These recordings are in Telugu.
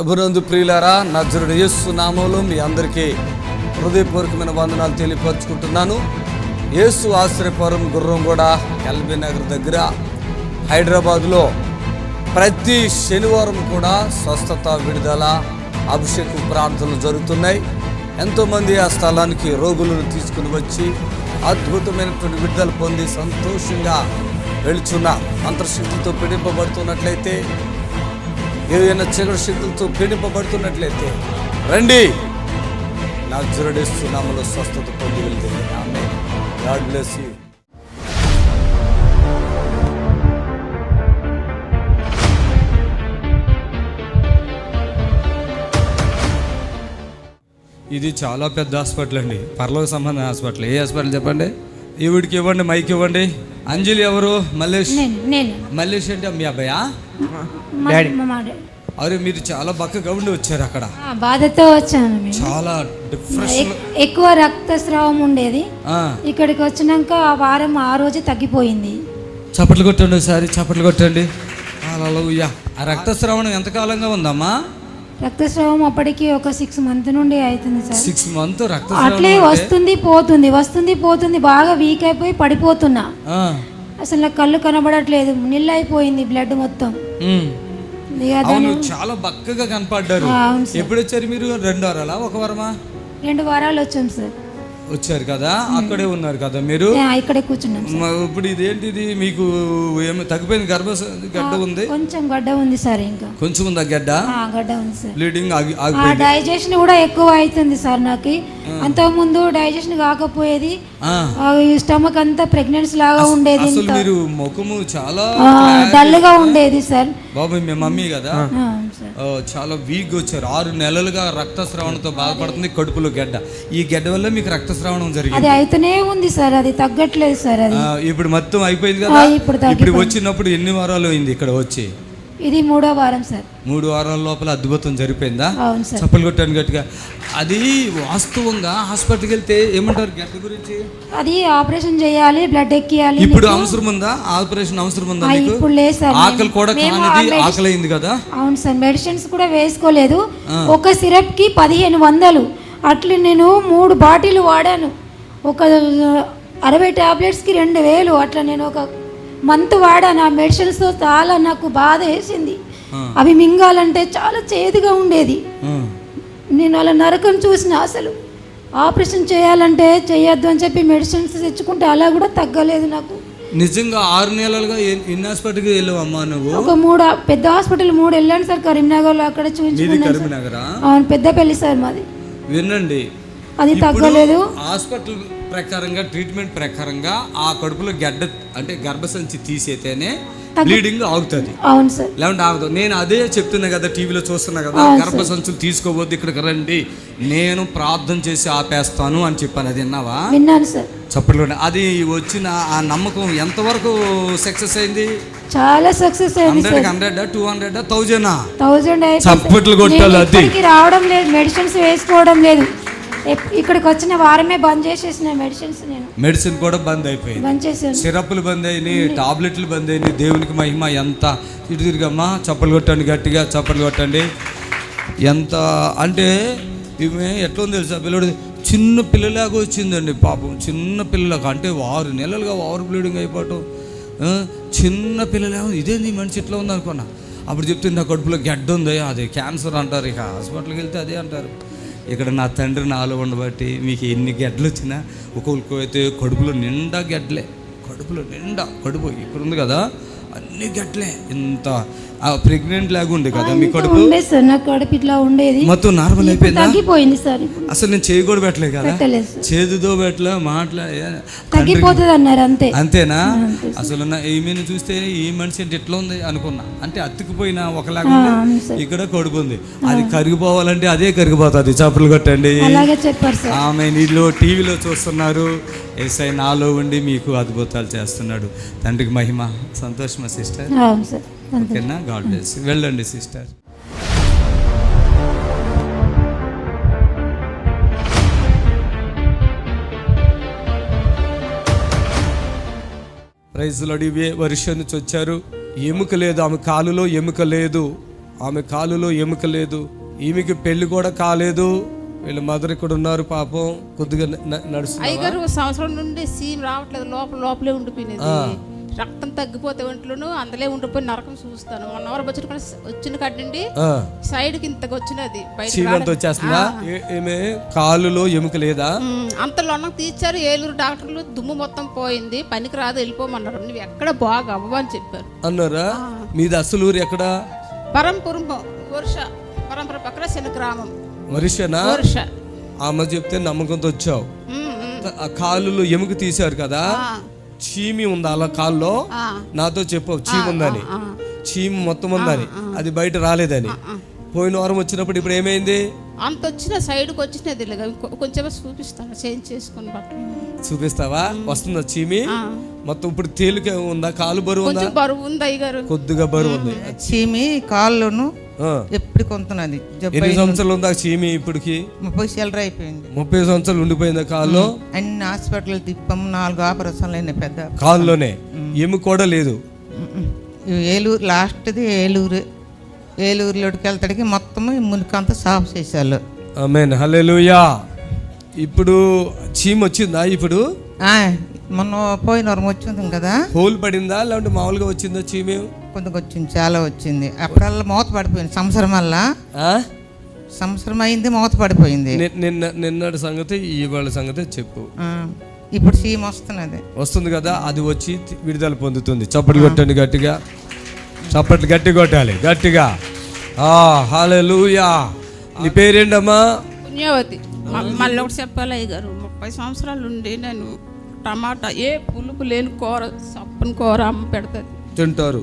ప్రభునందు ప్రియులారా, నజరుడు యేసు నామములో మీ అందరికీ హృదయపూర్వకమైన వందనాలు తెలియపరుచుకుంటున్నాను. యేసు ఆశ్రయపురం గుర్రంగూడ ఎల్బీ నగర్ దగ్గర హైదరాబాద్లో ప్రతి శనివారం కూడా స్వస్థత, విడుదల, అభిషేకం ప్రార్థనలు జరుగుతున్నాయి. ఎంతోమంది ఆ స్థలానికి రోగులను తీసుకుని వచ్చి అద్భుతమైనటువంటి విడుదల పొంది సంతోషంగా వెళుచున్న అంతర్శక్తులతో పీడింపబడుతున్నట్లయితే, ఏదైనా చీకటి శక్తులతో పీడింపబడుతున్నట్లయితే రండి, నజరేయుడు యేసు నామములో స్వస్థత పొంది వెళ్తే. ఆమేన్. God bless you. ఇది చాలా పెద్ద హాస్పిటల్ అండి, పరలోక సంబంధ హాస్పిటల్. ఏ హాస్పిటల్ చెప్పండి? ఈవిడికి ఇవ్వండి, మైక్ ఇవ్వండి. అంజలి ఎవరు? మల్లేష్. మల్లేష్ అంటే మీ అబ్బాయా? అరే, మీరు చాలా బక్కగా ఉండి వచ్చారు. అక్కడ బాధతో వచ్చాను. చాలా డిప్రెషన్, ఎక్కువ రక్తస్రావం ఉండేది. ఇక్కడికి వచ్చినాక ఆ వారం ఆ రోజు తగ్గిపోయింది. చప్పట్లు కొట్టండి ఒకసారి, చప్పట్లు కొట్టండి. హల్లెలూయా. ఆ రక్తస్రావణం ఎంతకాలంగా ఉందమ్మా? రక్తస్రావం అప్పటికి ఒక 6 months నుండి అవుతుంది సార్. 6 months రక్తస్రావం అట్లే వస్తుంది పోతుంది, బాగా వీక్ అయిపోయి పడిపోతున్నా. అసలు నాకు కళ్ళు కనబడట్లేదు, నిల్ అయిపోయింది బ్లడ్ మొత్తం. చాలా బక్కగా కనపడ్డారు. ఎప్పుడు వచ్చారు మీరు? 2 వారాలా, 1 వారమా? 2 వారాలు వచ్చాం సార్. వచ్చారు కదా, అక్కడే ఉన్నారు కదా మీరు? ఇక్కడే కూర్చున్నాం. ఇప్పుడు ఇదేంటిది మీకు? ఏమి తగ్గిపోయింది? గడ్డ ఉంది, కొంచెం గడ్డ ఉంది సార్. ఇంకా కొంచెం ఉందా గడ్డ? గడ్డ ఉంది సార్. బ్లీడింగ్ డైజెషన్ కూడా ఎక్కువ అవుతుంది సార్ నాకు. అంతకు ముందు డైజెషన్ కాకపోయేది, స్టమక్ అంతా ప్రెగ్నెన్సీ లాగా ఉండేది. మీరు ముఖము చాలా డల్ గా ఉండేది సార్. బాబు మీ మమ్మీ కదా, చాలా వీక్ వచ్చారు. 6 నెలలుగా రక్తస్రావణంతో బాధపడుతుంది. కడుపులో గడ్డ. ఈ గడ్డ వల్ల మీకు రక్తస్రావణం జరిగింది. అది అయితేనే ఉంది సార్, అది తగ్గట్లేదు సార్. అది ఇప్పుడు మొత్తం అయిపోయింది కదా. ఇప్పుడు వచ్చినప్పుడు ఎన్ని వారాలు అయింది ఇక్కడ వచ్చి? ఇది 3వ వారం సార్. 3 వారాల లోపల అద్భుతం జరిపోయిందా? చప్పలు కొట్టాను గట్టిగా. అది వాస్తవంగా హాస్పిటల్కి వెళ్తే ఏమంటారు గడ్డ గురించి? అది ఆపరేషన్ చేయాలి, బ్లడ్ ఎక్కియాలి. ఇప్పుడు అవసరం ఉందా? ఆపరేషన్ అవసరం ఉందా? ఇప్పుడు లేదు సార్. ఆకలి కూడా కానిది, ఆకలి అయింది కదా. అవును సార్. మెడిసిన్స్ కూడా వేసుకోలేదు. ఒక సిరప్ కి 1500. అట్లా నేను 3 బాటిల్ వాడాను. ఒక 60 టాబ్లెట్స్కి 2000. అట్లా నేను ఒక మంత్ వాడాను. ఆ మెడిసిన్స్తో చాలా నాకు బాధ వేసింది. అవి మింగాలంటే చాలా చేదుగా ఉండేది. నేను అలా నరకం చూసిన. అసలు ఆపరేషన్ చేయాలంటే చేయొద్దు అని చెప్పి మెడిసిన్స్ తెచ్చుకుంటే అలా కూడా తగ్గలేదు నాకు. నిజంగా 6 నెలలుగా ఎన్ని హాస్పిటల్కి వెళ్ళావమ్మా నువ్వు? ఒక 3 పెద్ద హాస్పిటల్ 3 వెళ్ళాను సార్. కరీంనగర్లో అక్కడ చూపించుకున్నాను. అవును, పెద్దపల్లి సార్ మాది. వినండి, అది తగ్గలేదు. హాస్పిటల్ ప్రకారంగా, ట్రీట్మెంట్ ప్రకారంగా ఆ కడుపులో గడ్డ అంటే గర్భసంచి తీసేతేనే బ్లీడింగ్ ఆగుతుంది. అవును సార్. లేదంటే ఆగుతుంది. నేను అదే చెప్తున్నా కదా, టీవీలో చూస్తున్నా కదా, గర్భసంచులు తీసుకోవద్దు, ఇక్కడికి రండి, నేను ప్రార్థన చేసి ఆపేస్తాను అని చెప్పాను. అది విన్నావా? విన్నాను సార్. చప్పట్లు. అది వచ్చిన ఆ నమ్మకం ఎంతవరకు సక్సెస్ అయింది? చాలా సక్సెస్ అయింది. 100, 200, 1000 చప్పట్లు కొట్టాలి. అది రావడం లేదు, మెడిసిన్స్ వేసుకోవడం లేదు. ఇక్కడికి వచ్చిన వారమే బంద్ చేసేసిన మెడిసిన్స్. నేను మెడిసిన్ కూడా బంద్ అయిపోయింది. సిరప్లు బంద్ అయినాయి, టాబ్లెట్లు బంద్ అయినాయి. దేవునికి మహిమ. ఎంత ఇటు తిరిగమ్మా, చప్పలు కొట్టండి గట్టిగా, చప్పలు కొట్టండి. ఎంత అంటే ఇవి ఎట్లా ఉంది తెలుసా? పిల్లడు చిన్న పిల్లలాగా వచ్చిందండి పాపం. చిన్న పిల్లలాగా అంటే 6 నెలలుగా ఓవర్ బ్లీడింగ్ అయిపోవటం. చిన్న పిల్లలాగా ఇదేంది మనిషి ఇట్లా ఉంది అనుకున్నా. అప్పుడు చెప్తుంది నా కడుపులో గడ్డ ఉంది, అది క్యాన్సర్ అంటారు. ఇక హాస్పిటల్కి వెళ్తే అదే అంటారు. ఇక్కడ నా తండ్రి నాలో ఉండబట్టి మీకు ఎన్ని గడ్డలు వచ్చినా, ఒక్కొక్కరైతే కడుపులో నిండా గడ్డలే. కడుపులో నిండా కడుపు ఇక్కడ ఉంది కదా, అన్ని గడ్డలే. ఇంత ప్రెగ్నెంట్ లాగా ఉంది కదా మీ కడుపు. కడుపు ఇట్లా ఉండేది, మొత్తం నార్మల్ అయిపోయింది సార్. అసలు నేను చేయి కూడా పెట్టలే కదా, చేదుతో పెట్టలే, తగ్గిపోతుంది అన్నారు. అంతేనా? అసలు ఈమెను చూస్తే ఈ మనిషి అంటే ఎట్లా ఉంది అనుకున్నా. అంటే అతుక్కుపోయినా ఒకలాగా ఇక్కడ కడుపు ఉంది. అది కరిగిపోవాలంటే అదే కరిగిపోతుంది. చప్పలు కొట్టండి. ఆమె నీలో టీవీలో చూస్తున్నారు. యేసయ్య నాలో ఉండి మీకు అద్భుతాలు చేస్తున్నాడు. తండ్రికి మహిమ. సంతోషమా సిస్టర్? ఓకేనా? God bless. వెళ్ళండి సిస్టర్. Praise Lord. ఇవే వర్ష నుంచి వచ్చారు. ఎముక లేదు ఆమె కాలులో, ఎముక లేదు ఆమె కాలులో, ఎముక లేదు. ఈమెకి పెళ్లి కూడా కాలేదు, వీళ్ళ మదర్ ఇక్కడ ఉన్నారు పాపం, కొద్దిగా నడుస్తుంది. అయ్యగారు సంవత్సరం నుండి సీమ్ రావట్లేదు, లోపలే ఉండిపోయినది. రక్తం తగ్గిపోతే ఒంట్లోను అందులో ఉండిపోయి నరకం చూస్తాను. 1 అవర్ వచ్చిన కట్టండి సైడ్ కి ఇంతకు వచ్చినది బయట వచ్చేస్తుందా? ఏమే కాలులో ఎముక లేదా? అంతలో తీర్చారు ఏలూరు డాక్టర్లు. దుమ్ము మొత్తం పోయింది, పనికి రాదు, వెళ్ళిపోమన్నారు. నువ్వు ఎక్కడ బాగా అవ్వని చెప్పారు అన్నారా? మీది అసలు ఊరు ఎక్కడ? పరంపురం పరంపురం పక్కన చిన్న గ్రామం వరిషనా? ఆమె చెప్తే నమ్మకంతో వచ్చావు. ఆ కాలులో ఎముక తీశారు కదా, చీమి ఉందా అలా కాల్లో? నాతో చెప్పు చీమి ఉందని. చీమి మొత్తం ఉందని, అది బయట రాలేదని. పోయిన వారం వచ్చినప్పుడు ఇప్పుడు ఏమైంది? అంత వచ్చిన సైడ్కి వచ్చినది, కొంచెం చూపిస్తాను, చేంజ్ చేసుకుని చూపిస్తావా? వస్తుందా చీమి మొత్తం? ఇప్పుడు తేలిక ఉందా? కాలు బరువు ఉందా? బరువు ఉంది అయ్యగారు, కొద్దిగా బరువు ఉంది. చీమి కాళ్ళను ఎప్పుడు కొంటున్నది. ఎన్ని సంవత్సరాలు ఉందా చీమి? ఇప్పటికి 30 అయిపోయింది. 30 సంవత్సరాలు ఉండిపోయిందా కాల్లో? అన్ని హాస్పిటల్ తిప్పాము, 4 ఆపరేషన్లు అయినాయి పెద్ద కాల్లోనే. ఎముక కూడా లేదు. ఏలూరు లాస్ట్ది ఏలూరులోకి వెళ్తాడికి మొత్తం మునికంతా సాఫ్ చేశారు. ఆమేన్, హల్లెలూయా. ఇప్పుడు చీమ వచ్చిందా? ఇప్పుడు మొన్న పోయిన వారం వచ్చింది కదా. హోల్ పడిందా లేదంటే మామూలుగా వచ్చిందా చీమ? కొద్దిగా వచ్చింది, చాలా వచ్చింది. అప్పుడల్లా మూత పడిపోయింది. సంవత్సరం అయింది, మూత పడిపోయింది. నిన్నటి సంగతి ఇవాళ సంగతి చెప్పు. ఇప్పుడు చీమ వస్తుంది కదా, అది వచ్చి విడుదల పొందుతుంది. చప్పట్లు కొట్టండి గట్టిగా, చప్పట్లు గట్టి కొట్టాలి గట్టిగా. హల్లెలూయా. నీ పేరేంటమ్మా? పుణ్యవతి. మళ్ళీ ఒకటి చెప్పాలి అయ్యగారు, 30 సంవత్సరాల నుండి నేను టమాటా ఏ పులుపు లేని కూర, సప్పని కూర అమ్మ పెడతాది, తింటారు.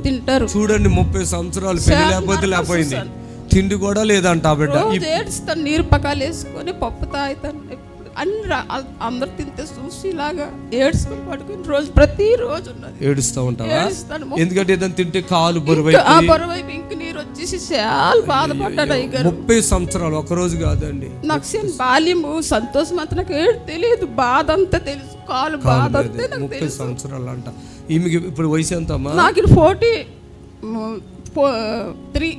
చూడండి 30 సంవత్సరాలు పెళ్లి లేకపోయింది, తిండి కూడా లేదంట బిడ్డ. ఏడుస్తాను, నీరు పకాలు వేసుకొని పప్పు తాగుతాను. అన్ని అందరు తింటే చూసి ఇలాగా ఏడుచుకుని పడుకుని ప్రతిరోజు ఏడుస్తూ ఉంటావా? ఎందుకంటే ఏదైనా తింటే కాలు బరువైపు ఇంక నీరు వచ్చేసి చాలా బాధపడ్డాడు అయ్యగారు. 30 సంవత్సరాలు ఒక రోజు కాదండి. నాకు బాల్యము సంతోషం అంతా నాకు తెలియదు, బాధ అంతా తెలుసు, కాలు బాధ అంతా 30 సంవత్సరాలు అంట. ఈమెకి ఇప్పుడు వయసు ఎంత అమ్మా? నాకు 43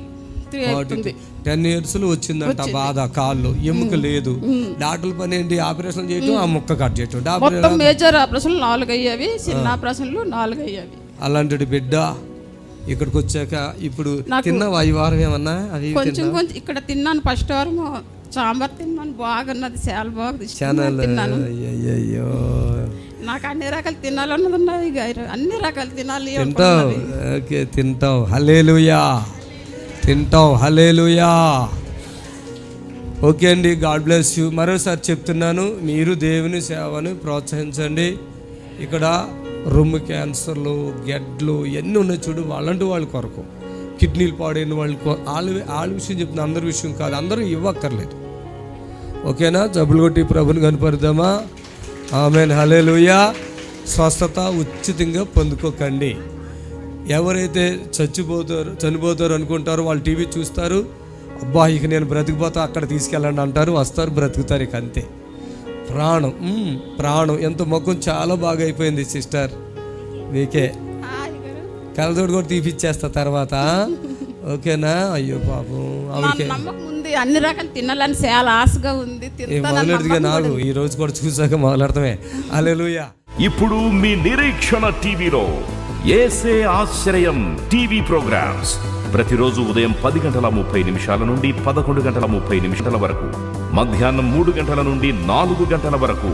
10 years వచ్చిందంట బాధ. కాళ్ళు ఎముక లేదు. డాక్టర్ పని ఏంటి? ఆపరేషన్ చేయటం, ఆ ముక్క కట్ చేయటం. మేజర్ ఆపరేషన్ 4 అయ్యేవి, చిన్న ఆపరేషన్లు 4 అయ్యేవి. అలాంటి బిడ్డ ఇక్కడికి వచ్చాక ఇప్పుడు తిన్నావా ఈ వారం ఏమన్నా? అది కొంచెం ఇక్కడ తిన్నాను. ఫస్ట్ వారం సాంబార్ తిన్నాను, బాగున్నది, చాలా బాగుంది తిన్నాను. అయ్యో, నాకు అన్ని రకాలు తినాలన్నది ఉన్నాయి, అన్ని రకాలు తినాలి. తింటావు. హల్లెలూయా. తింటాం. హల్లెలూయా. ఓకే అండి, గాడ్ బ్లెస్ యూ. మరోసారి చెప్తున్నాను, మీరు దేవుని సేవను ప్రోత్సహించండి. ఇక్కడ రొమ్ము క్యాన్సర్లు, గెడ్లు ఎన్ని ఉన్నాయి చూడు, వాళ్ళంటూ వాళ్ళ కొరకు, కిడ్నీలు పాడైన వాళ్ళ విషయం చెప్తున్నా, అందరి విషయం కాదు. అందరూ ఇవ్వక్కర్లేదు. ఓకేనా? జబ్బులు కొట్టి ప్రభుని కనపడదామా? ఆమేన్, హల్లెలూయా. స్వస్థత ఉచితంగా పొందుకోకండి. ఎవరైతే చనిపోతారు అనుకుంటారో వాళ్ళు టీవీ చూస్తారు, అబ్బా ఇక నేను బ్రతికిపోతా, అక్కడ తీసుకెళ్ళండి అంటారు, వస్తారు, బ్రతుకుతారు. ఇక అంతే. ప్రాణం ఎంత మొక్కం చాలా బాగా అయిపోయింది సిస్టర్. నీకే కలదోడు కూడా తీపిచ్చేస్తా తర్వాత. ఓకేనా? అయ్యో పాపం, ఆవిడకే అన్ని రకాలు తినాలని చాలా ఆశగా ఉంది. మొదలెడుగా నాకు ఈ రోజు కూడా చూసాక మొదలెడతామే. హల్లెలూయా. ఇప్పుడు మీ నిరీక్షణ టీవీలో యేసే ఆశ్రయం టీవీ ప్రోగ్రామ్స్ ప్రతిరోజు ఉదయం 10:30 నుండి 11:30 వరకు, మధ్యాహ్నం 3 నుండి 4 వరకు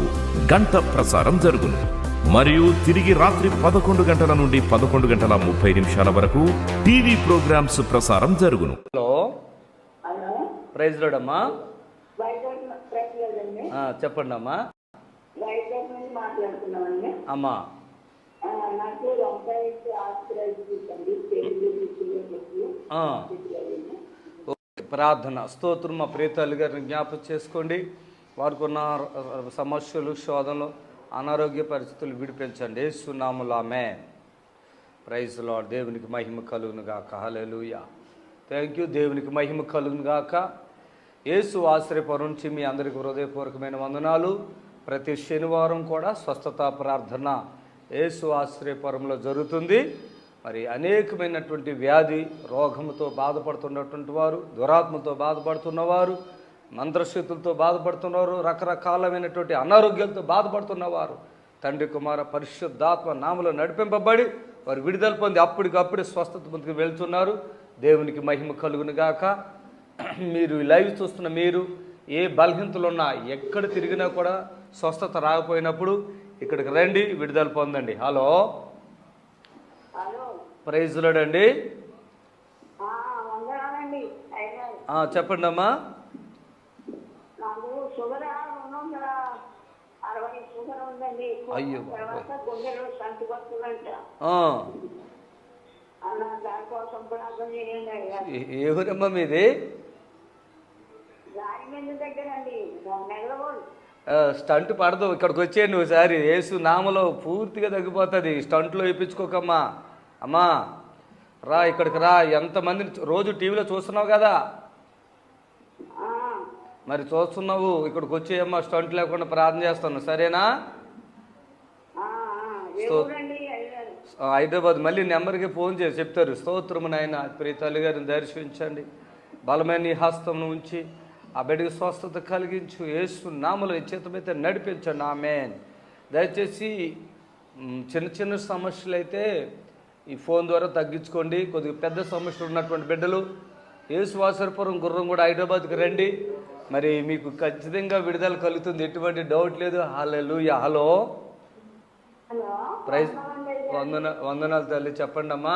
గంట ప్రసారం జరుగును. మరియు తిరిగి రాత్రి 11 నుండి 11:30 వరకు టీవీ ప్రోగ్రామ్స్ ప్రసారం జరుగును. ప్రైజ్ లార్డ్ అమ్మా. చెప్పండి అమ్మా. అమ్మా ప్రార్థన స్తోత్రం. మా ప్రియతల్లి గారిని జ్ఞాపకం చేసుకోండి. వారికి ఉన్న సమస్యలు, శోధనలు, అనారోగ్య పరిస్థితులు విడిపించండి. యేసు నామములో ఆమేన్. Praise Lord. దేవునికి మహిమ కలుగును గాక. హల్లెలూయా. Thank you. దేవునికి మహిమ కలుగును గాక. యేసు ఆశ్రయపురం నుంచి మీ అందరికీ హృదయపూర్వకమైన వందనాలు. ప్రతి శనివారం కూడా స్వస్థత ప్రార్థన యేసు ఆశ్రయపురంలో జరుగుతుంది. మరి అనేకమైనటువంటి వ్యాధి రోగముతో బాధపడుతున్నటువంటి వారు, దురాత్మతో బాధపడుతున్నవారు, మంత్రశక్తులతో బాధపడుతున్నవారు, రకరకాలమైనటువంటి అనారోగ్యాలతో బాధపడుతున్నవారు తండ్రి కుమార పరిశుద్ధాత్మ నామములో నడిపింపబడి వారు విడుదల పొంది అప్పటికప్పుడే స్వస్థత పొందుకు వెళ్తున్నారు. దేవునికి మహిమ కలుగును గాక. మీరు లైవ్ చూస్తున్న మీరు ఏ బలహీనతలున్నా ఎక్కడ తిరిగినా కూడా స్వస్థత రాకపోయినప్పుడు ఇక్కడికి రండి, విడుదల పొందండి. హలో, ప్రైజ్ లార్డ్ అండి. చెప్పండి అమ్మా. అయ్యో, ఏ ఊరమ్మా మీది? స్టంట్ పడదు, ఇక్కడికి వచ్చేయండి ఒకసారి. యేసు నామలో పూర్తిగా తగ్గిపోతుంది. స్టంట్లో వేయించుకోకమ్మా. అమ్మా రా, ఇక్కడికి రా. ఎంతమంది రోజు టీవీలో చూస్తున్నావు కదా, మరి చూస్తున్నావు, ఇక్కడికి వచ్చేయమ్మా. స్టంట్ లేకుండా ప్రార్థన చేస్తాను, సరేనా? హైదరాబాద్. మళ్ళీ నెంబర్కి ఫోన్ చేసి చెప్తారు. స్తోత్రము నాయన. ప్రియ తల్లి గారిని దర్శించండి, బలమైన హస్తం ఉంచి ఆ బిడ్డకి స్వస్థత కలిగించు. యేసు నామములో చేతమైతే నడిపించండి. ఆమేన్. దయచేసి చిన్న చిన్న సమస్యలు అయితే ఈ ఫోన్ ద్వారా తగ్గించుకోండి. కొద్దిగా పెద్ద సమస్యలు ఉన్నటువంటి బిడ్డలు యేసు వాసరపురం గుర్రం కూడా హైదరాబాద్కి రండి. మరి మీకు ఖచ్చితంగా విడుదల కలుగుతుంది, ఎటువంటి డౌట్ లేదు. హల్లెలూయా. Hello, praise. వందనాలు తల్లి. చెప్పండి అమ్మా.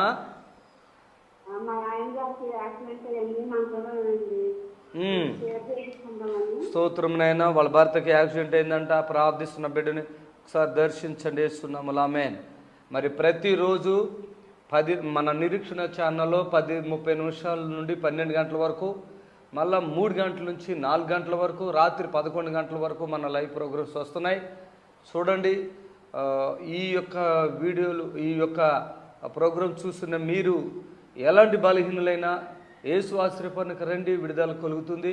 స్తోత్రం నాయనా. వాళ్ళ భర్తకి యాక్సిడెంట్ అయిందంట, ప్రార్థిస్తున్న బిడ్డని ఒకసారి దర్శించండి. వేస్తున్నాము. ఆమేన్. మరి ప్రతిరోజు మన నిరీక్షణ ఛానల్లో 10:30 నుండి 12 గంటల వరకు, మళ్ళీ 3 గంటల నుంచి 4 గంటల వరకు, రాత్రి 11 గంటల వరకు మన లైవ్ ప్రోగ్రామ్స్ వస్తున్నాయి. చూడండి. ఈ యొక్క వీడియోలు, ఈ యొక్క ప్రోగ్రాం చూస్తున్న మీరు ఎలాంటి బలహీనులైనా యేసు ఆశ్రయానికి రండి, విడుదల కలుగుతుంది.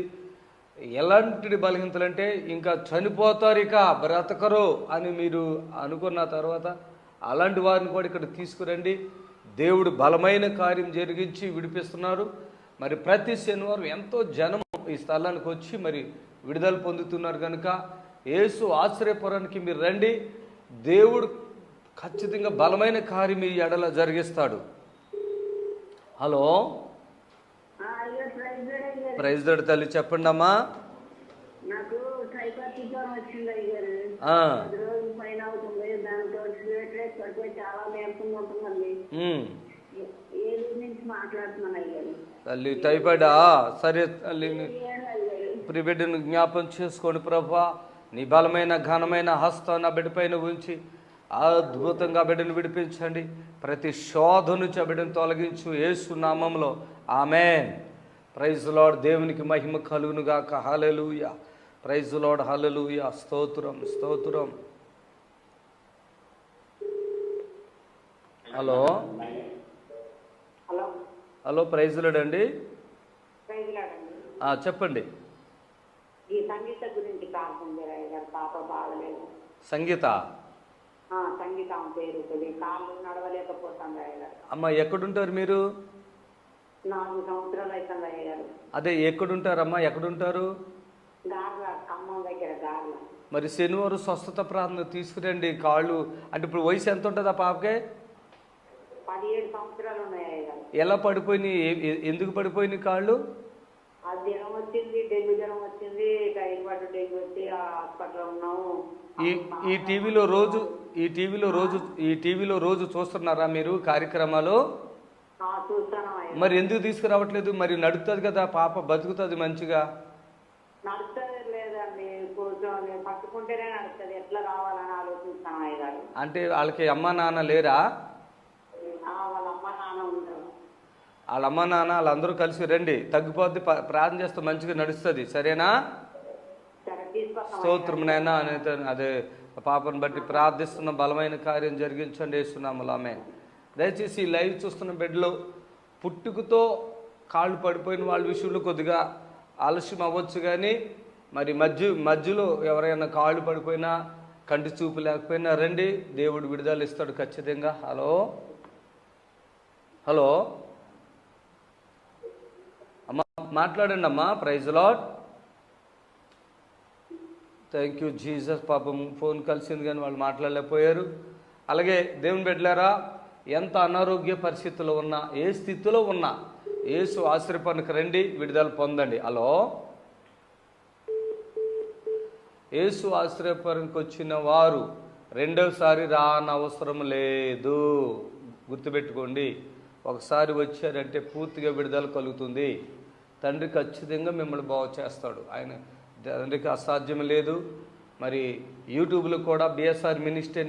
ఎలాంటి బలహీనతలు అంటే ఇంకా చనిపోతారు, ఇక బ్రతకరు అని మీరు అనుకున్న తర్వాత అలాంటి వారిని కూడా ఇక్కడ తీసుకురండి. దేవుడు బలమైన కార్యం జరిగించి విడిపిస్తున్నారు. మరి ప్రతి శనివారం ఎంతో జనం ఈ స్థలానికి వచ్చి మరి విడుదల పొందుతున్నారు కనుక యేసు ఆశ్రయపురానికి మీరు రండి. దేవుడు ఖచ్చితంగా బలమైన కార్యం ఈ ఎడల జరిగిస్తాడు. హలో, ప్రైజ్ లార్డ్ తల్లి. చెప్పండి అమ్మా. నాకు టైఫాయిడ్ జ్వరం వచ్చింది అయ్యారు. పైన అవుతుంది, దాంతో పడిపోయి చాలా నేర్పుగా ఉంటుందండి. ఏ నుంచి మాట్లాడుతున్నాను అయ్యారు తల్లి? టైఫాయిడా? సరే తల్లి, బిడ్డను జ్ఞాపం చేసుకోండి ప్రభా. నీ బలమైన ఘనమైన హస్తం నా బిడ్డ పైన ఉంచి అద్భుతంగా బిడ్డను విడిపించండి. ప్రతి శోధ నుంచి ఆ బిడ్డను తొలగించు యేసు నామములో. ఆమేన్. Praise Lord. దేవునికి మహిమ కలుగును గాక. హల్లెలూయా. Praise Lord. హల్లెలూయా. స్తోత్రం, స్తోత్రం. హలో, హలో, ప్రైజ్ లార్డ్ అండి. చెప్పండి. ఈ సంగీత గురించి పాప బాగలేదు. సంగీత? సంగీత పేరు. కాళ్ళు నడవలేకపోతుంది. అమ్మ, ఎక్కడుంటారు మీరు? 4 సంవత్సరాలు అవుతుంది అయ్యారు. అదే, ఎక్కడుంటారమ్మా? ఎక్కడుంటారు? ఖమ్మం దగ్గర గార్ల. మరి శనివారం స్వస్థత ప్రార్థన తీసుకురండి. కాళ్ళు అంటే ఇప్పుడు వయసు ఎంత ఉంటుంది ఆ పాపకే? 17 సంవత్సరాలు ఉన్నాయి అయ్యారు. ఎలా పడిపోయినాయి? ఎందుకు పడిపోయినాయి కాళ్ళు? ఆ జ్వరం వచ్చింది, డెంగ్యూ జ్వరం వచ్చింది, టైఫాయిడ్ డెంగ్యూ వచ్చి హాస్పిటల్ ఉన్నాము. ఈ టీవీలో రోజు చూస్తున్నారా మీరు కార్యక్రమాలు? మరి ఎందుకు తీసుకురావట్లేదు? మరి నడుస్తుంది కదా పాప, బతుకుతుంది మంచిగా. నడుస్తుంది లేదండి, కూర్చొని పట్టుకుంటేనే నడుస్తుంది. ఎట్లా రావాలని ఆలోచిస్తాను అయ్యారు. అంటే వాళ్ళకి అమ్మ నాన్న లేరా? వాళ్ళ అమ్మ నాన్న ఉంటారు. వాళ్ళ అమ్మ నాన్న వాళ్ళందరూ కలిసి రండి, తగ్గిపోద్ది. ప్రార్థన చేస్తే మంచిగా నడుస్తుంది. సరేనా? స్తోత్రం నాయనా. అదే పాపను బట్టి ప్రార్థిస్తున్న బలమైన కార్యం జరిగించండి యేసునామములో. ఆమేన్. దయచేసి ఈ లైవ్ చూస్తున్న బిడ్డలు పుట్టుకతో కాళ్ళు పడిపోయిన వాళ్ళ విషయంలో కొద్దిగా ఆలస్యం అవ్వచ్చు, కానీ మరి మధ్యలో ఎవరైనా కాళ్ళు పడిపోయినా, కంటి చూపు లేకపోయినా రండి, దేవుడు విడుదల ఇస్తాడు ఖచ్చితంగా. హలో, హలో అమ్మా, మాట్లాడండి అమ్మా. Praise Lord. Thank you Jesus. పాపం ఫోన్ కలిసింది కానీ వాళ్ళు మాట్లాడలేకపోయారు. అలాగే దేవుని బిడ్డలారా, ఎంత అనారోగ్య పరిస్థితుల్లో ఉన్నా, ఏ స్థితిలో ఉన్నా యేసు ఆశ్రయపనికి రండి, విడుదల పొందండి. హలో, యేసు ఆశ్రయపనికి వచ్చిన వారు రెండోసారి రానవసరం లేదు. గుర్తుపెట్టుకోండి, ఒకసారి వచ్చారంటే పూర్తిగా విడుదల కలుగుతుంది. తండ్రి ఖచ్చితంగా మిమ్మల్ని బాగు చేస్తాడు. ఆయన తండ్రికి అసాధ్యం లేదు. మరి యూట్యూబ్లో కూడా బిఎస్ఆర్ మినిస్ట్రీ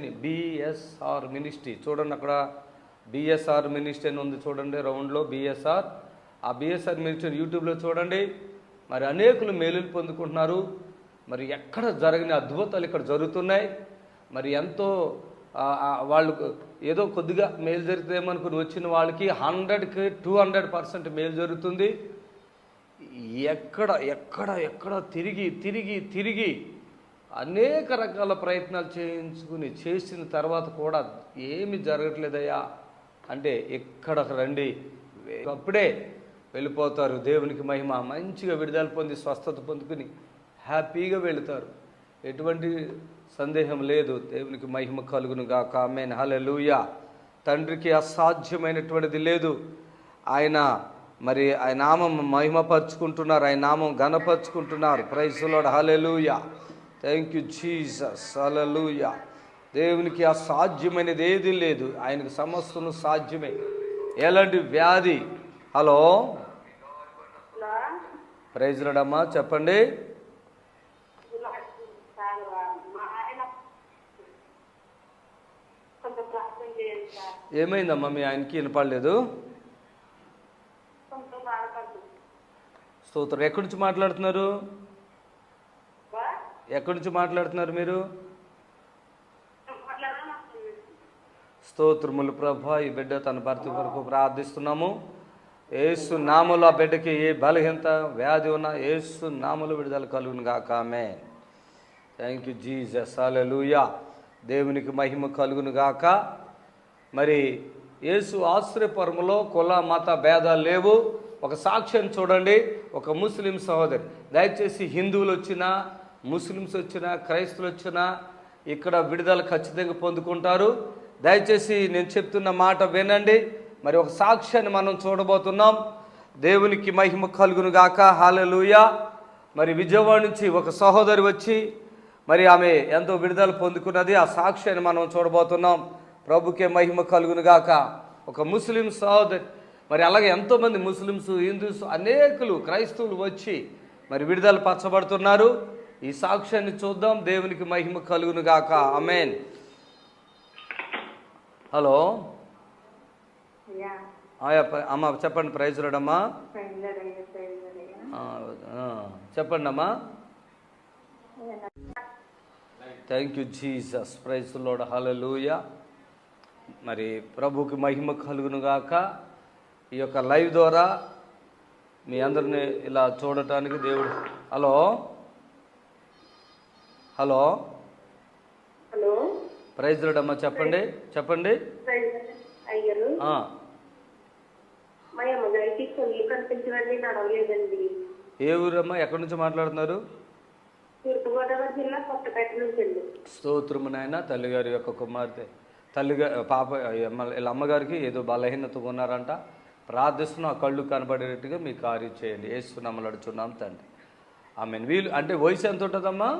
చూడండి, అక్కడ బిఎస్ఆర్ మినిస్ట్రీ అని ఉంది చూడండి, రౌండ్లో బిఎస్ఆర్. ఆ బిఎస్ఆర్ మినిస్ట్రీ యూట్యూబ్లో చూడండి. మరి అనేకులు మేలులు పొందుకుంటున్నారు. మరి ఎక్కడ జరగని అద్భుతాలు ఇక్కడ జరుగుతున్నాయి. మరి ఎంతో వాళ్ళు ఏదో కొద్దిగా మేలు జరుగుతుందేమనుకుని వచ్చిన వాళ్ళకి 100కి 200% మేలు జరుగుతుంది. ఎక్కడ ఎక్కడ ఎక్కడ తిరిగి తిరిగి తిరిగి అనేక రకాల ప్రయత్నాలు చేసిన తర్వాత కూడా ఏమి జరగట్లేదయ్యా అంటే ఎక్కడికి రండి, అప్పుడే వెళ్ళిపోతారు. దేవునికి మహిమ. మంచిగా విడుదల పొంది స్వస్థత పొందుకుని హ్యాపీగా వెళుతారు. ఎటువంటి సందేహం లేదు. దేవునికి మహిమ కలుగును గాక. ఆమేన్. హల్లెలూయా. తండ్రికి అసాధ్యమైనటువంటిది లేదు. ఆయన మరి ఆయన నామం మహిమపరుచుకుంటున్నారు, ఆయన నామం ఘనపరుచుకుంటున్నారు. Praise the lord. హల్లెలూయా. Thank you Jesus. హల్లెలూయా. దేవునికి అసాధ్యమైనది ఏది లేదు. ఆయనకు సమస్తము సాధ్యమే. ఎలాంటి వ్యాధి. హలో, ప్రైజ్ ది లార్డ్ అమ్మా, చెప్పండి. ఏమైందమ్మా మీ ఆయనకి? వినపడలేదు. స్తోత్రం. ఎక్కడి నుంచి మాట్లాడుతున్నారు? ఎక్కడి నుంచి మాట్లాడుతున్నారు మీరు? స్తోత్రములు ప్రభా. ఈ బిడ్డ తన భర్త కొరకు ప్రార్థిస్తున్నాము. యేసు నామములో ఆ బిడ్డకి ఏ బలహీనత వ్యాధి ఉన్నా యేసు నామములో విడుదల కలుగును గాక. ఆమేన్. Thank you Jesus. హల్లెలూయా. దేవునికి మహిమ కలుగును గాక. మరి యేసు ఆశ్రయపురములో కుల మత భేదాలు లేవు. ఒక సాక్ష్యం చూడండి. ఒక ముస్లిం సహోదరి, దయచేసి హిందువులు వచ్చినా ముస్లిమ్స్ వచ్చినా క్రైస్తవులు వచ్చినా ఇక్కడ విడుదల ఖచ్చితంగా పొందుకుంటారు. దయచేసి నేను చెప్తున్న మాట వినండి. మరి ఒక సాక్ష్యాన్ని మనం చూడబోతున్నాం. దేవునికి మహిమ కలుగును గాక. హల్లెలూయా. మరి విజయవాడ నుంచి ఒక సహోదరి వచ్చి మరి ఆమె ఎంతో విడుదల పొందుకున్నది. ఆ సాక్ష్యాన్ని మనం చూడబోతున్నాం. ప్రభుకే మహిమ కలుగును గాక. ఒక ముస్లిం సహోదరి, మరి అలాగే ఎంతోమంది ముస్లిమ్స్, హిందూస్, అనేకులు క్రైస్తవులు వచ్చి మరి విడుదల పరచబడుతున్నారు. ఈ సాక్ష్యాన్ని చూద్దాం. దేవునికి మహిమ కలుగును గాక. ఆమేన్. హలో అమ్మా, చెప్పండి. ప్రైజ్ ది లార్డ్ అమ్మా. చెప్పండి అమ్మా. Thank you Jesus. Praise the lord. హల్లెలూయా. మరి ప్రభుకి మహిమ కలుగును గాక. ఈ యొక్క లైవ్ ద్వారా మీ అందరిని ఇలా చూడటానికి దేవుడు. Hello hello hello, praise the Lord అమ్మా. చెప్పండి చెప్పండి. అయ్యారు మా అమ్మగారికి కళ్ళు కనిపించవండి, నడవలేదండి. ఏ ఊరమ్మా? ఎక్కడి నుంచి మాట్లాడుతున్నారు? తూర్పుగోదావరి జిల్లా కొత్తపేట నుంచి అండి. స్తోత్రము నాయన. తల్లిగారి యొక్క కుమార్తె పాప వీళ్ళ అమ్మగారికి ఏదో బలహీనత ఉన్నారంట. ప్రార్థిస్తున్న ఆ కళ్ళు కనబడేట్టుగా మీ కార్యం చేయండి. యేసు నామములో అడుగుచున్నాం తండ్రి. ఆమేన్. వీళ్ళు అంటే వయసు ఎంత ఉంటుందమ్మా?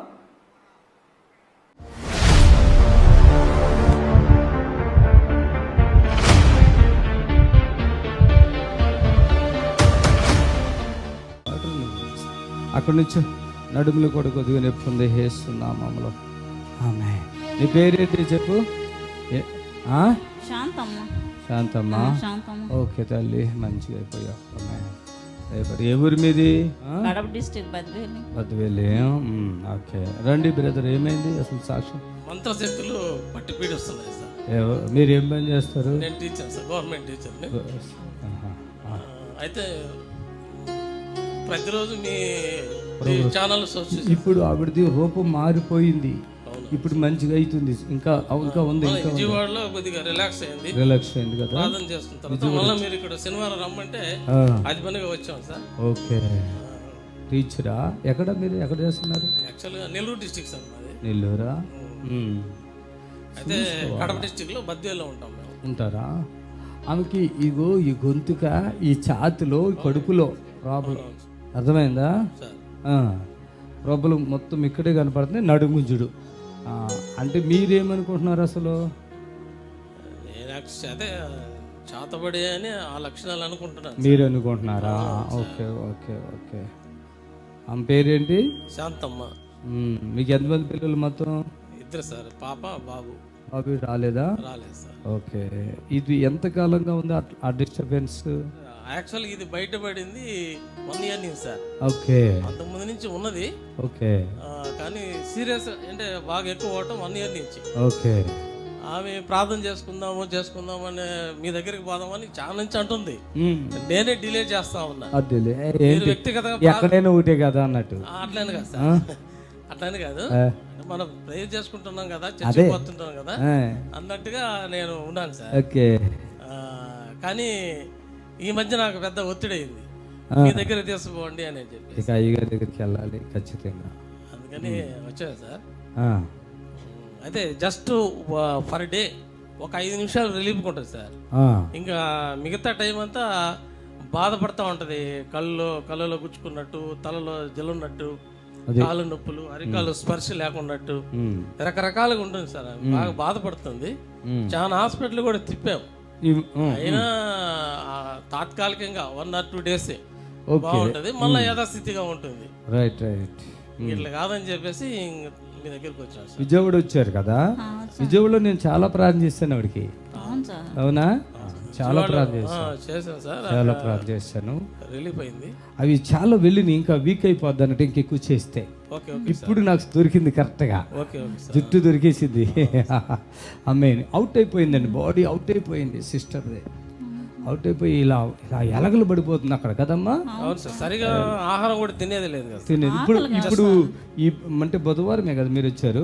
అక్కడి నుంచి నడుములు కూడా కొద్దిగా నొప్పి ఉంది. యేసు నామములో ఆమేన్. నీ పేరేంటి చెప్పు? శాంతమ్మ. ఓకే తల్లి, మంచిగా అయిపోయావు. ఏ ఊరి మీది? కడప డిస్ట్రిక్ట్ బద్వేలి. ఓకే రండి బ్రదర్. ఏమైంది అసలు సాక్ష్యం? మంత్రశక్తులు పట్టి పీడిస్తున్నాయి సార్. మీరు ఏం పని చేస్తారు? నేను టీచర్ సార్, గవర్నమెంట్ టీచర్ని. అయితే ప్రతిరోజు మీ ఛానల్ ఇప్పుడు ఆవిడది రూపం మారిపోయింది. ఇప్పుడు మంచిగా అవుతుంది. ఇంకా ఉంది, ఇంకా విజయవాడలో కొద్దిగా రిలాక్స్ అయింది కదా. ప్రార్థన చేస్తున్న తర్వాత మళ్ళీ మీరు ఇక్కడ శనివారం రమ్మంటే అది పనిగా వచ్చాం సార్. ఓకే, టీచరా మీరు ఎక్కడ చేస్తున్నారు? యాక్చువల్గా నెల్లూరు డిస్ట్రిక్ట్ సార్ మాది. నెల్లూరా? అయితే కడప డిస్ట్రిక్ట్లో బద్వేల్లో ఉంటాం మేము. ఉంటారా? ఆమెకి ఇగో ఈ గొంతుక, ఈ ఛాతిలో, ఈ కడుపులో ప్రాబ్లం, అర్థమైందా? ప్రాబ్లం మొత్తం ఇక్కడే కనపడుతుంది, నడుముజుడు. అంటే మీరేమనుకుంటున్నారు అసలు? అదే చాతబడి అని ఆ లక్షణాలు అనుకుంటున్నాను. మీరు అనుకుంటున్నారా? Okay okay okay. ఆమె పేరేంటి? శాంతమ్మ. మీకు ఎంతమంది పిల్లలు మొత్తం? 2 సార్, పాప బాబు. బాబు రాలేదు సార్. ఓకే, ఇది ఎంత కాలంగా ఉంది ఆ డిస్టర్బెన్స్? యాక్చువల్గా ఇది బయటపడింది 1 year నుంచి సార్. ఓకే, అంతకుముందు నుంచి ఉన్నది. ఓకే, కానీ సీరియస్ అంటే బాగా ఎక్కువ అవటం 1 year నుంచి. ఓకే. ఆమె ప్రార్థన చేసుకుందాము అని మీ దగ్గరికి పోదామని చాలా నుంచి అంటుంది. నేనే డిలే చేస్తా ఉన్నా. వ్యక్తిగతంగా ఎక్కడైనా ఒకటే కదా అన్నట్టు. అట్లనే కాదు సార్, అట్లనే కాదు, మనం ప్రేయర్ చేసుకుంటున్నాం కదా, చర్చకి పోతుంటాం కదా అన్నట్టుగా నేను ఉన్నాను సార్. ఓకే. కానీ ఈ మధ్య నాకు పెద్ద ఒత్తిడి అయింది, మీ దగ్గర తీసుకోండి అని చెప్పి. ఇక అయ్యగారి దగ్గరికి వెళ్ళాలి ఖచ్చితంగా, అందుకని వచ్చాను సార్. అయితే జస్ట్ పర్ డే ఒక 5 నిమిషాలు రిలీఫ్ ఉంటుంది సార్. ఇంకా మిగతా టైం అంతా బాధపడతా ఉంటది. కళ్ళలో గుచ్చుకున్నట్టు, తలలో జల్లున్నట్టు, కాళ్ళు నొప్పులు, అరికాలు స్పర్శ లేకున్నట్టు రకరకాలుగా ఉంటుంది సార్. బాగా బాధపడుతుంది. చాలా హాస్పిటల్ కూడా తిప్పాం, అయినా తాత్కాలికంగా 1 or 2 days బాగుంటది, మళ్ళీ యథాస్థితిగా ఉంటుంది. ఇట్లా కాదని చెప్పేసి మీ దగ్గరికి వచ్చాను సార్. విజయవాడ వచ్చారు కదా, విజయవాడలో నేను చాలా ప్రార్థన చేశాను ఆవిడకి. అవునా? చాలా ప్రార్థన చేశాను సార్, చాలా ప్రార్థన చేశాను, రిలీఫ్ అయింది. అవి చాలా వెళ్ళినాయి, ఇంకా వీక్ అయిపోద్ది అన్నట్టు ఇంకెక్కువ చేస్తే. ఇప్పుడు నాకు దొరికింది కరెక్ట్గా, జుట్టు దొరికేసింది. అమ్మాయిని అవుట్ అయిపోయిందండి, బాడీ అవుట్ అయిపోయింది, సిస్టర్ది అవుట్ అయిపోయి ఇలా ఎలగలు పడిపోతుంది అక్కడ కదమ్మా. సరిగా ఆహారం కూడా తినేది లేదు కదా, తినేది. ఇప్పుడు ఈ అంటే బుధవారమే కదా మీరు వచ్చారు,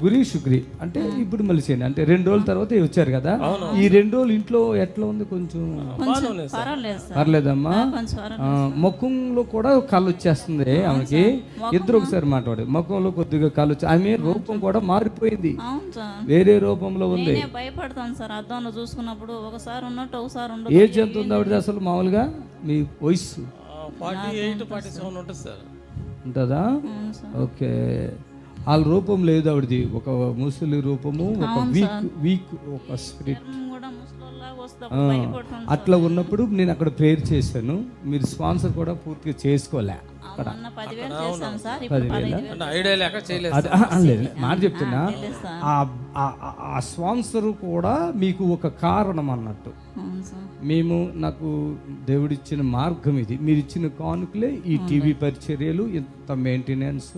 గురి శుక్రి అంటే ఇప్పుడు మలిసేయండి అంటే 2 రోజుల తర్వాత వచ్చారు కదా. ఈ 2 రోజులు ఇంట్లో ఎట్లా ఉంది? కొంచెం పర్లేదమ్మా. ముఖంలో కూడా కళ్ళు వచ్చేస్తుంది ఆమెకి. ఇద్దరు ఒకసారి మాట్లాడు, ముఖంలో కొద్దిగా కళ్ళు వచ్చి, ఆమె రూపం కూడా మారిపోయింది, వేరే రూపంలో ఉంది. భయపడతాను సార్ అద్దంలో చూసుకున్నప్పుడు, ఒకసారి ఉన్నట్టు ఒకసారి. ఏజ్ ఎంత ఉంది ఆవిడ అసలు మామూలుగా? మీ వయసు 48-47 ఉంటుంది సార్. ఉంటుందా? ఓకే. వాళ్ళ రూపం లేదు ఆవిడది, ఒక ముసలి రూపము, ఒక వీక్ ఒక స్పిరిట్ అట్లా ఉన్నప్పుడు నేను అక్కడ ప్రేయర్ చేశాను. మీరు స్పాన్సర్ కూడా పూర్తిగా చేసుకోలే అక్కడ. లేదు మాట చెప్తున్నా, ఆ స్పాన్సర్ కూడా మీకు ఒక కారణం అన్నట్టు. నాకు దేవుడిచ్చిన మార్గం ఇది, మీరు ఇచ్చిన కానుకలే ఈ టీవీ పరిచర్యలు, ఇంత మెయింటెనెన్స్,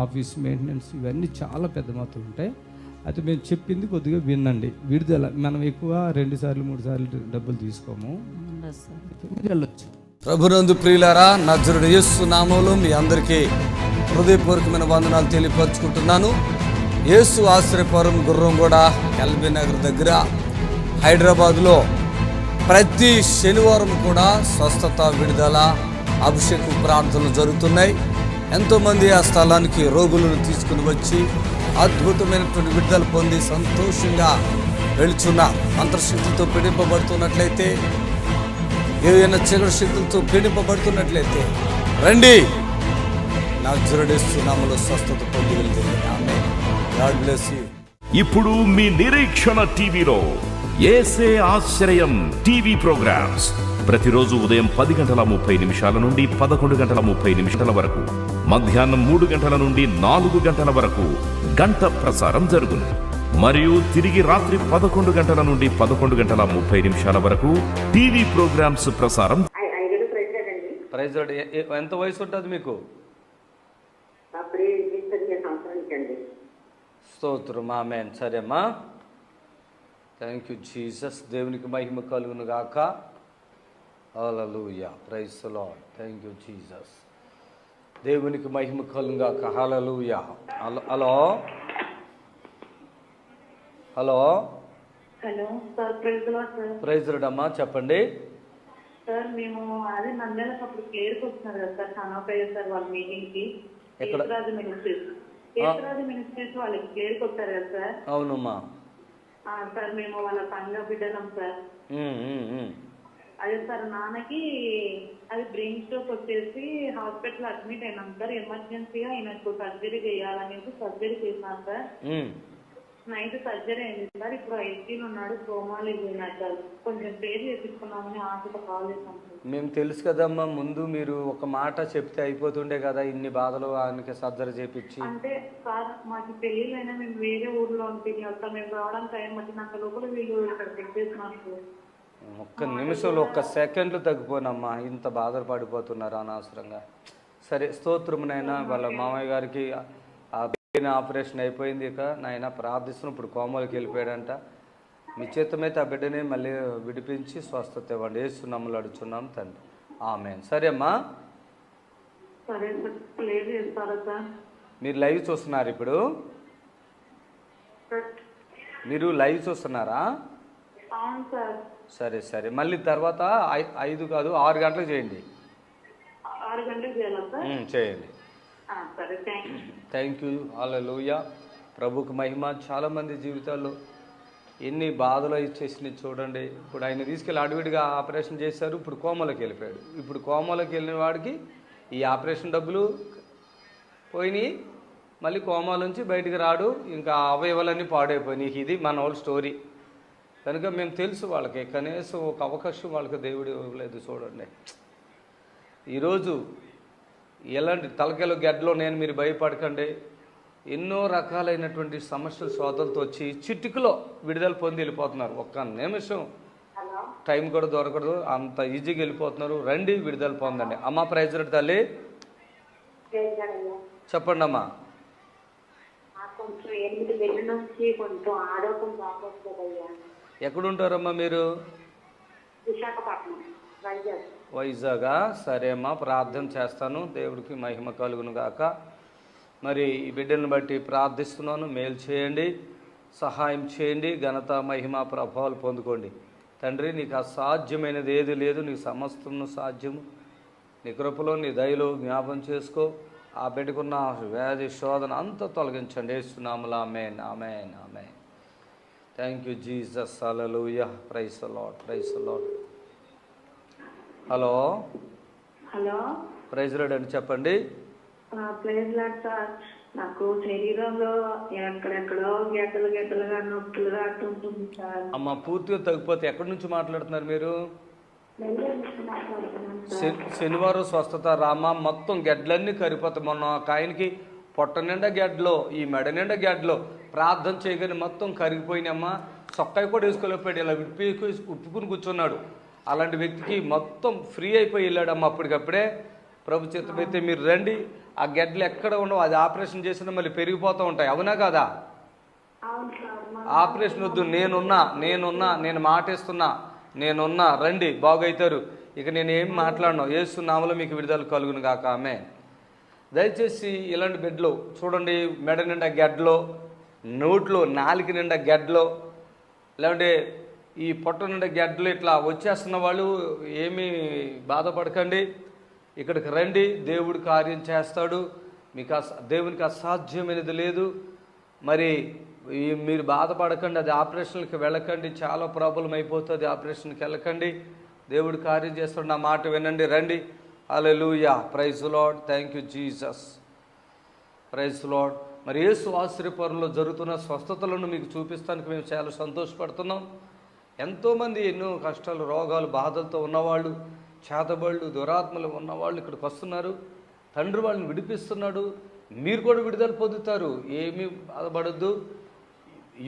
ఆఫీస్ మెయింటెనెన్స్, ఇవన్నీ చాలా పెద్ద మొత్తం ఉంటాయి. అయితే మేము చెప్పింది కొద్దిగా వినండి. విడుదల మనం ఎక్కువ 2 సార్లు 3 సార్లు డబ్బులు తీసుకోము, వెళ్ళొచ్చు. ప్రభునందు ప్రియులారా, నజరుడు యేసు నామములో మీ అందరికీ హృదయపూర్వకమైన వందనాలు తెలియపరుచుకుంటున్నాను. యేసు ఆశ్రయపురం గుర్రంగూడ ఎల్బీ నగర్ దగ్గర హైదరాబాద్లో ప్రతి శనివారం కూడా స్వస్థత, విడుదల, అభిషేక ప్రార్థనలు జరుగుతున్నాయి. ఎంతోమంది ఆ స్థలానికి రోగులను తీసుకుని వచ్చి అద్భుతమైనటువంటి విడుదల పొంది సంతోషంగా వెళుచున్నారు. అంతర్శక్తులతో పీడింపబడుతున్నట్లయితే, ఏదైనా చీకటి శక్తులతో పీడింపబడుతున్నట్లయితే రండి, నజరేయుడు నామములో స్వస్థత పొంది వెళ్తుంది. ఆమేన్. God bless you. ఇప్పుడు మీ నిరీక్షణ టీవీలో యేసే ఆశ్రయం టీవీ ప్రోగ్రామ్స్ ప్రతిరోజు ఉదయం 10:30 నుండి 11:30 వరకు, మధ్యాహ్నం 3 గంటల నుండి 4 గంటల వరకు గంట ప్రసారం జరుగును. మరియు తిరిగి రాత్రి 11 గంటల నుండి 11:30 వరకు టీవీ ప్రోగ్రామ్స్ ప్రసారం. ప్రైజ్ ఎంత వయసు ఉంటుంది మీకు? స్తోత్రం. ఆమేన్. సరేమ్మా, థ్యాంక్ యూ జీసస్. దేవునికి మహిమ కలుగును గాక. హల్లెలూయా. Praise the lord. Thank you Jesus. దేవునికి మహిమ కలుగును గాక. హల్లెలూయా. Hello hello hello sir, praise lord sir. Praise Lord అమ్మా, చెప్పండి. సార్ మేము అదే నంద్యాలకు అప్పుడు క్లియర్కి వస్తున్నారు కదా సార్, సనోపయ్య సార్ వాళ్ళ మీటింగ్ కి. కేశరాజు మినిస్ట్రీస్ వాళ్ళకి క్లియర్కి వచ్చారు కదా సార్. అవునమ్మా. సార్ మేము వాళ్ళ సంఘ బిడ్డలం సార్. అదే సార్, నాన్నకి అది బ్రెయిన్ స్ట్రోక్ వచ్చేసి హాస్పిటల్ అడ్మిట్ అయినాం సార్. ఎమర్జెన్సీగా ఆయనకు సర్జరీ చేయాలనేసి సర్జరీ చేసినాం సార్. నైట్ సర్జరీ అయింది సార్. ఇప్పుడు ఐసీలో ఉన్నాడు, కోమాలో పోయినాడు సార్. కొంచెం ప్రేర్ చేపించుకున్నామని ఆశతో కాల్ చేశాం సార్. మేము తెలుసు కదమ్మా, ముందు మీరు ఒక మాట చెప్తే అయిపోతుండే కదా, ఇన్ని బాధలు ఆయనకి సర్జరీ చేపించి. అంటే సార్, మాకు పెళ్ళిళ్ళైనా మేము వేరే ఊర్లో ఉంటుంది సార్. మేము రావడానికి టైం పట్టినంత లోపల వీళ్ళు ఇక్కడ పెట్టేసినారు సార్. ఒక్క నిమిషంలో, ఒక్క సెకండ్లు తగ్గిపోనమ్మా, ఇంత బాధలు పడిపోతున్నారు అనవసరంగా. సరే, స్తోత్రమునైనా వాళ్ళ మామయ్య గారికి ఆపరేషన్ అయిపోయింది. ఇక నాయన ప్రార్థిస్తున్నాం, ఇప్పుడు కోమలకి వెళ్ళిపోయాడంట. మీ చేతమైతే ఆ బిడ్డని మళ్ళీ విడిపించి స్వస్థత ఇవ్వండి. ఏసునామములో అడుగుచున్నాం తండ్రి, ఆమేన్. సరే అమ్మా, సరే సార్, ప్లేస్ చేస్తారా సార్? మీరు లైవ్ చూస్తున్నారు ఇప్పుడు? మీరు లైవ్ చూస్తున్నారా? అవును సార్. సరే సరే, మళ్ళీ తర్వాత 5 కాదు 6 గంటలకు చేయండి. 6 గంటలకు చేయాలా సార్? చేయండి. సరే, థ్యాంక్ యూ. హల్లెలూయా. ప్రభుకు మహిమ. చాలామంది జీవితాల్లో ఎన్ని బాధలు ఇచ్చేసినాయి చూడండి. ఇప్పుడు ఆయన తీసుకెళ్ళి అడవిడిగా ఆపరేషన్ చేశారు, ఇప్పుడు కోమలోకి వెళ్ళిపోయాడు. ఇప్పుడు కోమలోకి వెళ్ళిన వాడికి ఈ ఆపరేషన్ డబ్బులు పోయినాయి, మళ్ళీ కోమా నుంచి బయటికి రాడు, ఇంకా అవయవాలన్నీ పాడైపోయినాయి. ఇది మన వాళ్ళ స్టోరీ కనుక మేము తెలుసు వాళ్ళకి, కనీసం ఒక అవకాశం వాళ్ళకి దేవుడు ఇవ్వలేదు చూడండి. ఈరోజు ఎలాంటి తలకెలో గడ్డలో నేను, మీరు భయపడకండి. ఎన్నో రకాలైనటువంటి సమస్యలు శోధలతో వచ్చి చిటికలో విడుదల పొంది వెళ్ళిపోతున్నారు. ఒక్క నిమిషం టైం కూడా దొరకదు, అంత ఈజీగా వెళ్ళిపోతున్నారు. రండి, విడుదల పొందండి. అమ్మ ప్రైజ్ లార్డ్ తల్లి, చెప్పండి అమ్మా. కొంచెం 8 వేల నుంచి కొంచెం ఆరోగ్యం బాగోట్లేదయ్యా. ఎక్కడుంటారమ్మా మీరు? విశాఖపట్నం, వైజాగ్. వైజాగా? సరే అమ్మా, ప్రార్థన చేస్తాను, దేవుడికి మహిమ కలుగును గాక. మరి ఈ బిడ్డలను బట్టి ప్రార్థిస్తున్నాను, మేలు చేయండి, సహాయం చేయండి, ఘనత మహిమ ప్రభావాలు పొందుకోండి. తండ్రి, నీకు అసాధ్యమైనది ఏది లేదు, నీకు సమస్తము సాధ్యము. నీ కృపలో, నీ దయలో జ్ఞాపం చేసుకో. ఆ బిడ్డకున్న వ్యాధి శోధన అంతా తొలగించండి. యేసునామములో ఆమేన్, ఆమేన్, ఆమేన్. Thank you Jesus. హల్లెలూయా. Praise the lord, praise the lord. Hello hello, praise lord అండి, చెప్పండి. Praise lord sir. నాకు శరీరంలో ఎక్కడెక్కడో గెడ్డలుగా నొప్పులుగా అట్టుంటుంది సార్. అమ్మ, పూర్తిగా తగ్గిపోతే ఎక్కడి నుంచి మాట్లాడుతున్నారు మీరు? శనివారం స్వస్థత రామా, మొత్తం గెడ్లన్నీ కరిగిపోతాయి. మొన్న ఒక ఆయనకి పొట్ట నిండా గెడ్డలో, ఈ మెడ నిండా గెడ్డలో ప్రార్థన చేయగానే మొత్తం కరిగిపోయినమ్మా. సొక్కాయి కూడా వేసుకోలేకపోయాడు, ఇలా ఉప్పుకుని కూర్చున్నాడు. అలాంటి వ్యక్తికి మొత్తం ఫ్రీ అయిపోయి వెళ్ళాడమ్మా అప్పటికప్పుడే. ప్రభు చిత్తమైతే మీరు రండి. ఆ గెడ్డలు ఎక్కడ ఉండవు, అది ఆపరేషన్ చేసినా మళ్ళీ పెరిగిపోతూ ఉంటాయి. అవునా కాదా? ఆపరేషన్ వద్దు, నేను మాటిస్తున్నా, నేనున్నా, రండి, బాగైతారు. ఇక నేను ఏం మాట్లాడను. యేసు నామములో మీకు విడుదల కలుగును గాక. ఆమేన్. దయచేసి ఇలాంటి బెడ్లో చూడండి, మెడ నిండా గెడ్డలో, నోట్లో నాలుక నిండా గెడ్డలో, లేదంటే ఈ పొట్ట నిండా గెడ్డలు ఇట్లా వచ్చేస్తున్న వాళ్ళు ఏమీ బాధపడకండి. ఇక్కడికి రండి, దేవుడు కార్యం చేస్తాడు. మీకు దేవునికి అసాధ్యమైనది లేదు. మరి మీరు బాధపడకండి, అది ఆపరేషన్కి వెళ్ళకండి, చాలా ప్రాబ్లం అయిపోతుంది. ఆపరేషన్కి వెళ్ళకండి, దేవుడు కార్యం చేస్తాడు. నా మాట వినండి, రండి. హల్లెలూయా. Praise the lord. Thank you Jesus. Praise the lord. మరి యేసు ఆశ్చర్యపురంలో జరుగుతున్న స్వస్థతలను మీకు చూపిస్తానికి మేము చాలా సంతోషపడుతున్నాం. ఎంతోమంది ఎన్నో కష్టాలు, రోగాలు, బాధలతో ఉన్నవాళ్ళు, చేతబళ్ళు, దురాత్మలు ఉన్నవాళ్ళు ఇక్కడికి వస్తున్నారు. తండ్రి వాళ్ళని విడిపిస్తున్నాడు. మీరు కూడా విడుదల పొందుతారు. ఏమీ బాధపడద్దు.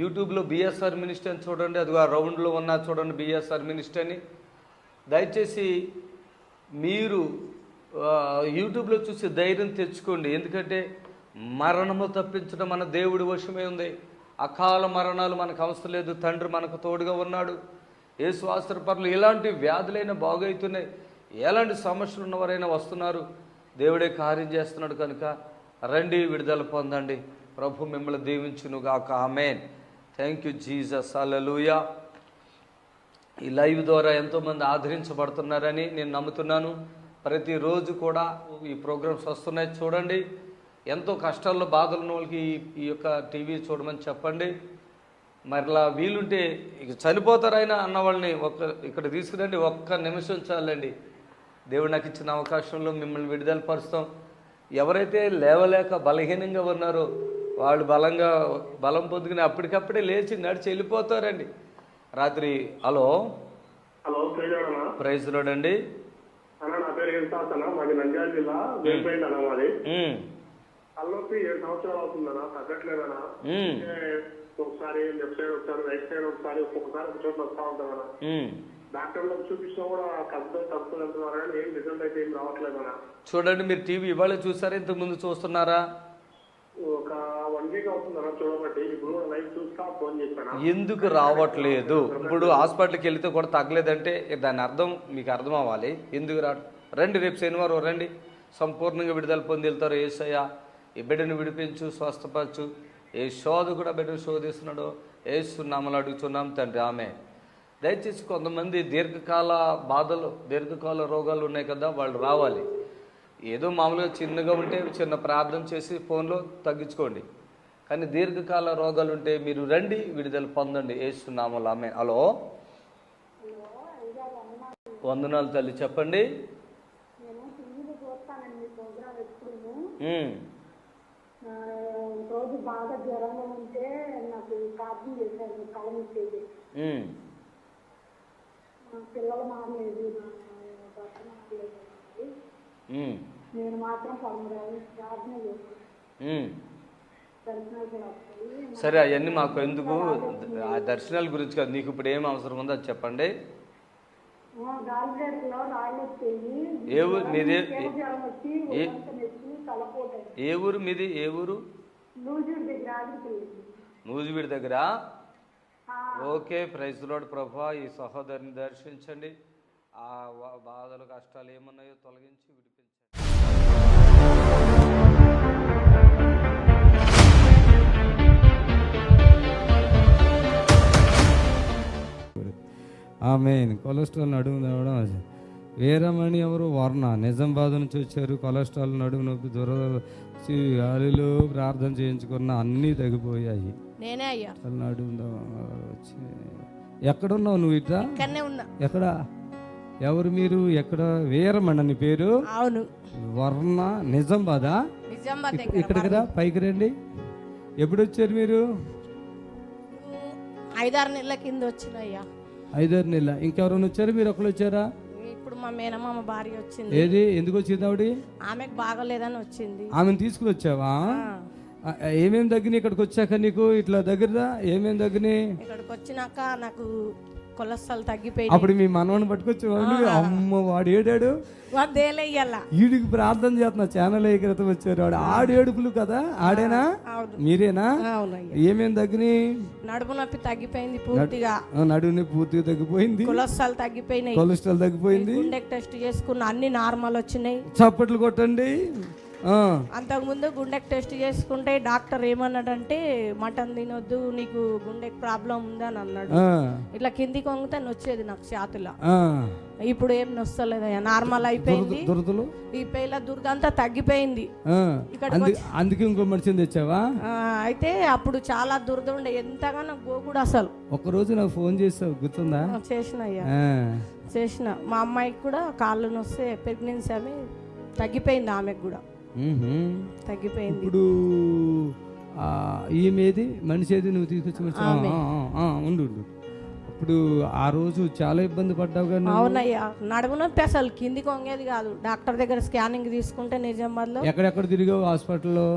యూట్యూబ్లో బిఎస్ఆర్ మినిస్ట్రీ అని చూడండి, అది ఆ రౌండ్లో ఉన్నా చూడండి, బిఎస్ఆర్ మినిస్ట్రీ అని. దయచేసి మీరు యూట్యూబ్లో చూసి ధైర్యం తెచ్చుకోండి. ఎందుకంటే మరణము తప్పించడం మన దేవుడి వశమే ఉంది. అకాల మరణాలు మనకు అవసరం లేదు. తండ్రి మనకు తోడుగా ఉన్నాడు. యేసు ఆశ్చర్యపరులు ఎలాంటి వ్యాధులైనా బాగవుతున్నాయి, ఎలాంటి సమస్యలు ఉన్నవారైనా వస్తున్నారు. దేవుడే కార్యం చేస్తున్నాడు కనుక రండి, విడుదల పొందండి. ప్రభు మిమ్మల్ని దీవించునుగాక. ఆమేన్. థ్యాంక్ యూ జీసస్, హల్లెలూయా. ఈ లైవ్ ద్వారా ఎంతోమంది ఆదరించబడుతున్నారని నేను నమ్ముతున్నాను. ప్రతిరోజు కూడా ఈ ప్రోగ్రామ్స్ వస్తున్నాయి. చూడండి, ఎంతో కష్టాల్లో బాధలు ఉన్న వాళ్ళకి ఈ యొక్క టీవీ చూడమని చెప్పండి. మరలా వీలుంటే ఇక చనిపోతారైనా అన్న వాళ్ళని ఇక్కడ తీసుకురండి. ఒక్క నిమిషం చాలండి. దేవుడు నాకు ఇచ్చిన అవకాశంలో మిమ్మల్ని విడుదల పరుస్తాం. ఎవరైతే లేవలేక బలహీనంగా ఉన్నారో వాళ్ళు బలం పొందుకుని అప్పటికప్పుడే లేచి నడిచి వెళ్ళిపోతారండి. రాత్రి హలో ప్రైజ్ లోడ్ అండి. నా పేరు ఏంటాసనా, మాది నంద్యాల జిల్లా వేపేండి అన్న. మాది తలనొప్పి 7 సంవత్సరాలు అవుతుందన్నా, తగ్గట్లేదన్నా. ఒకసారి లెఫ్ట్ సైడ్, ఒకసారి రైట్ సైడ్, ఒకసారి ఒక్కొక్కసారి ఒక చోట్ల వస్తా ఉంటామన్నా. డాక్టర్లకు చూపించినా కూడా తప్పుతుంది అంటున్నారు కానీ ఏం రిజల్ట్ అయితే ఏం రావట్లేదన్నా. చూడండి, మీరు టీవీ ఇవాళ చూసారా, ఇంతకు ముందు చూస్తున్నారా? ఒక 1 వీక్ అవుతుందన్నా చూడబట్టి. ఇప్పుడు లైవ్ చూస్తా ఫోన్ చేశాను. ఎందుకు రావట్లేదు? ఇప్పుడు హాస్పిటల్కి వెళితే కూడా తగ్గలేదంటే దాని అర్థం మీకు అర్థం అవ్వాలి. ఎందుకు రండి, రేపు శనివారం రండి. సంపూర్ణంగా విడుదల పొంది వెళ్తారు. యేసయ్య ఈ బిడ్డను విడిపించు, స్వస్థపరచు. ఏ శోధ కూడా బిడ్డను శోధిస్తున్నాడో యేసు నామములో అడుగుతున్నాం తండ్రి, ఆమె. దయచేసి కొంతమంది దీర్ఘకాల బాధలు, దీర్ఘకాల రోగాలు ఉన్నాయి కదా, వాళ్ళు రావాలి. ఏదో మామూలుగా చిన్నగా ఉంటే చిన్న ప్రార్థన చేసి ఫోన్లో తగ్గించుకోండి. కానీ దీర్ఘకాల రోగాలు ఉంటే మీరు రండి, విడుదల పొందండి యేసు నామములో, ఆమె. హలో, వందనాలు తల్లి, చెప్పండి. రోజు బాగా జ్వరంగా ఉంటే నాకు ప్రార్థన చేశారు, కలమిచ్చేది. పిల్లలు మారలేదు, భర్త మారలేదు. నేను మాత్రం ప్రార్థన చేశాను. దర్శనాలు కూడా వస్తాయి. సరే, అవన్నీ మాకు ఎందుకు, ఆ దర్శనాల గురించి కాదు. నీకు ఇప్పుడు ఏం అవసరం ఉందో అది చెప్పండి. గాలిలో రాళ్ళు వచ్చేవి. ఏ ఊరు మీది? జ్వరం వచ్చి తలపోతాయి. ఏ ఊరు మీది? ఏ ఊరు? నూజివీడి దగ్గర. Okay, praise Lord. ప్రభా, ఈ సహోదరిని దర్శించండి. ఆ బాధలు, కష్టాలు ఏమున్నాయో తొలగించి విడిపించండి. ఆమెన్. కొలెస్ట్రాల్ నడుము రావడం. వీరమణి ఎవరు? వర్ణ, నిజామాబాద్ నుంచి వచ్చారు. కొలెస్ట్రాల్, నడుము నొప్పి, దురదలు ప్రార్థన చేయించుకున్న అన్నీ తగ్గిపోయాయి. నేనే అయ్యా. నడుము వచ్చి ఎక్కడున్నావు నువ్వు? ఇట్లా ఎక్కడ? ఎవరు మీరు? ఎక్కడ? వీరమణి అని పేరు? అవును. వర్ణ, నిజామాబాదా? ఇక్కడికి రా, పైకి రండి. ఎప్పుడు వచ్చారు మీరు? 5-6 నెలల కింద వచ్చినయ్యా. 5-6 నెలల. ఇంకెవరైనా వచ్చారు? మీరు ఒకళ్ళు వచ్చారా? ఇప్పుడు మా మేనమామ భార్య వచ్చింది. ఏది? ఎందుకు వచ్చింది ఆవిడ? ఆమెకు బాగలేదని వచ్చింది. ఆమెను తీసుకుని వచ్చావా? ఏమేమి తగ్గినాయి ఇక్కడికి వచ్చాక నీకు? ఇట్లా దగ్గరదా ఏమేమి తగ్గినాయి? ఇక్కడికి వచ్చినాక నాకు కొలెస్ట్రాల్ తగ్గిపోయింది. అప్పుడు మీ మనవని పట్టుకొచ్చేవాళ్ళు. అమ్మ, వాడు ఏడాడు, వీడికి ప్రార్థన చేస్తున్నా. ఛానల్ క్రితం వచ్చారు. వాడు ఆడేడుపులు కదా, ఆడేనా? మీరేనా? ఏమేమి తగ్గినాయి? నడుము నొప్పి తగ్గిపోయింది పూర్తిగా. నడుము నొప్పి పూర్తిగా తగ్గిపోయింది. కొలెస్ట్రాల్ తగ్గిపోయినాయి. కొలెస్ట్రాల్ తగ్గిపోయింది. గుండె టెస్ట్ చేసుకున్న అన్ని నార్మల్ వచ్చినాయి. చప్పట్లు కొట్టండి. అంతకుముందు గుండెకి టెస్ట్ చేసుకుంటే డాక్టర్ ఏమన్నాడంటే మటన్ తినొద్దు, నీకు గుండెకి ప్రాబ్లం ఉందని అన్నాడు. ఇట్లా కిందికి వంగితే నొచ్చేది నాకు ఛాతిలో. ఇప్పుడు ఏం నొస్తలేదయ్యా, నార్మల్ అయిపోయింది. ఈ పేల దుర్దంతా తగ్గిపోయింది. అందుకే ఇంకో మెడిసిన్ తెచ్చావా? అయితే అప్పుడు చాలా దురద ఉండే, ఎంతగానో గోగుడు. అసలు ఒకరోజు నాకు ఫోన్ చేసావు, గుర్తుందా? చేసిన. మా అమ్మాయికి కూడా కాళ్ళు నొస్తే ప్రెగ్నెన్సీ ఆమె తగ్గిపోయింది. ఆమెకు కూడా తగ్గిపోయింది. ఇప్పుడు ఈమెది మనిషి ఏది నువ్వు తీసుకొచ్చి ఉండు. ఇప్పుడు ఆ రోజు చాలా ఇబ్బంది పడ్డావు కదా? అవునయ్యా, నడుము నొప్పి అసలు కిందికి వంగేది కాదు. డాక్టర్ దగ్గర స్కానింగ్ తీసుకుంటే నిజామాబాద్లో. ఎక్కడెక్కడ తిరిగావు హాస్పిటల్లో?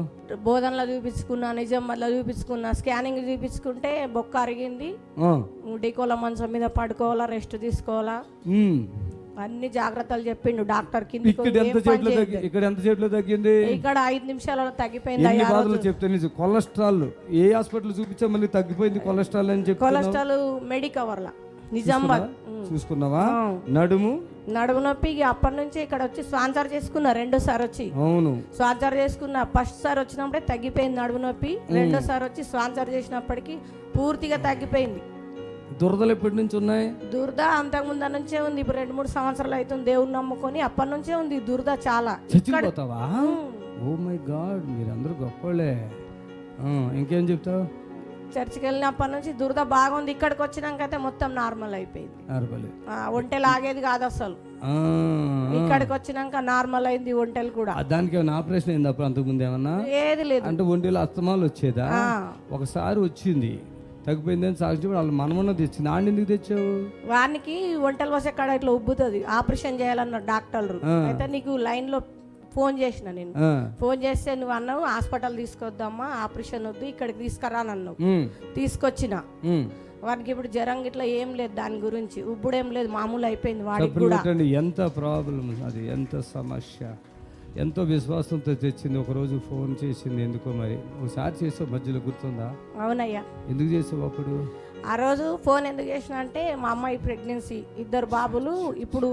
బోధనలో చూపించుకున్నా, నిజామాబాద్లో చూపించుకున్నా. స్కానింగ్ చూపించుకుంటే బొక్క అరిగింది, డికోల మంచం మీద పడుకోవాలా, రెస్ట్ తీసుకోవాలా, అన్ని జాగ్రత్తలు చెప్పిండు డాక్టర్. ఇక్కడ ఎంత సేపులో తగ్గింది? ఇక్కడ 5 నిమిషాలలో తగ్గిపోయింది. చెప్తాను, కొలెస్ట్రాల్ ఏ హాస్పిటల్ చూపించా మళ్ళీ తగ్గిపోయింది కొలెస్ట్రాల్ అని చెప్పి? కొలెస్ట్రాల్ మెడికవర్లా. నిజామాబాద్. చూసుకున్నావా? నడుము నొప్పి అప్పటి నుంచి ఇక్కడ వచ్చి స్పాన్సర్ చేసుకున్నా, రెండోసారి వచ్చి. అవును, స్పాన్సర్ చేసుకున్నా. ఫస్ట్ సారి వచ్చినప్పుడే తగ్గిపోయింది నడుము నొప్పి. రెండోసారి వచ్చి స్పాన్సర్ చేసినప్పటికీ పూర్తిగా తగ్గిపోయింది. దురదలు ఎప్పటి నుంచి ఉన్నాయి? దురద అంతకుముందు నుంచే ఉంది. ఇప్పుడు 2-3 సంవత్సరాలు అవుతుంది దేవుని నమ్ముకొని, అప్పటి నుంచే ఉంది దురద చాలా. చచ్చిపోతావా? ఓ మై గాడ్, మీరందరూ గొప్పలే. ఇంకేం చెప్తావు? చర్చికి వెళ్ళినప్పటి నుంచి దురద బాగుంది. ఇక్కడికి వచ్చినాకైతే మొత్తం నార్మల్ అయిపోయింది. ఒంటెలు ఆగేది కాదు అసలు. ఇక్కడికి వచ్చినాక నార్మల్ అయింది ఒంటెలు కూడా. దానికి ఏమైనా ఆపరేషన్ అయింది అప్పుడు? అంతకుముందు ఏమన్నా? ఏది లేదు. అంటే ఒంటెలు అస్తమాలు వచ్చేదా? ఒకసారి వచ్చింది, తగ్గిపోయిందని సాక్షి వాళ్ళు మనమన్న తెచ్చింది. ఆడిని ఎందుకు తెచ్చావు? వానికి ఒంటెలు వస్తే అక్కడ ఇట్లా ఉబ్బుతుంది, ఆపరేషన్ చేయాలన్న డాక్టర్లు. అయితే నీకు లైన్ లో ఫోన్ చేసిన నేను. ఫోన్ చేస్తే నువ్వు అన్నావు హాస్పిటల్ తీసుకొద్దామా, ఆపరేషన్ వద్దు ఇక్కడికి తీసుకురానన్నావు. తీసుకొచ్చిన. వానికి ఇప్పుడు జ్వరం ఇట్లా ఏం లేదు, దాని గురించి ఉబ్బుడేం లేదు, మామూలు అయిపోయింది వాడికి కూడా. ఎంత ప్రాబ్లం అది, ఎంత సమస్య, ఎంతో విశ్వాసంతో తెచ్చింది. ఒకరోజు ఫోన్ చేసింది, ఎందుకో మరి ఒకసారి చేసావు మధ్యలో, గుర్తుందా? అవునయ్యా. ఎందుకు చేసావు అప్పుడు? ఆ రోజు ఫోన్ ఎందుకు చేసిన అంటే మా అమ్మాయి ప్రెగ్నెన్సీ, 2 బాబులు. ఇప్పుడు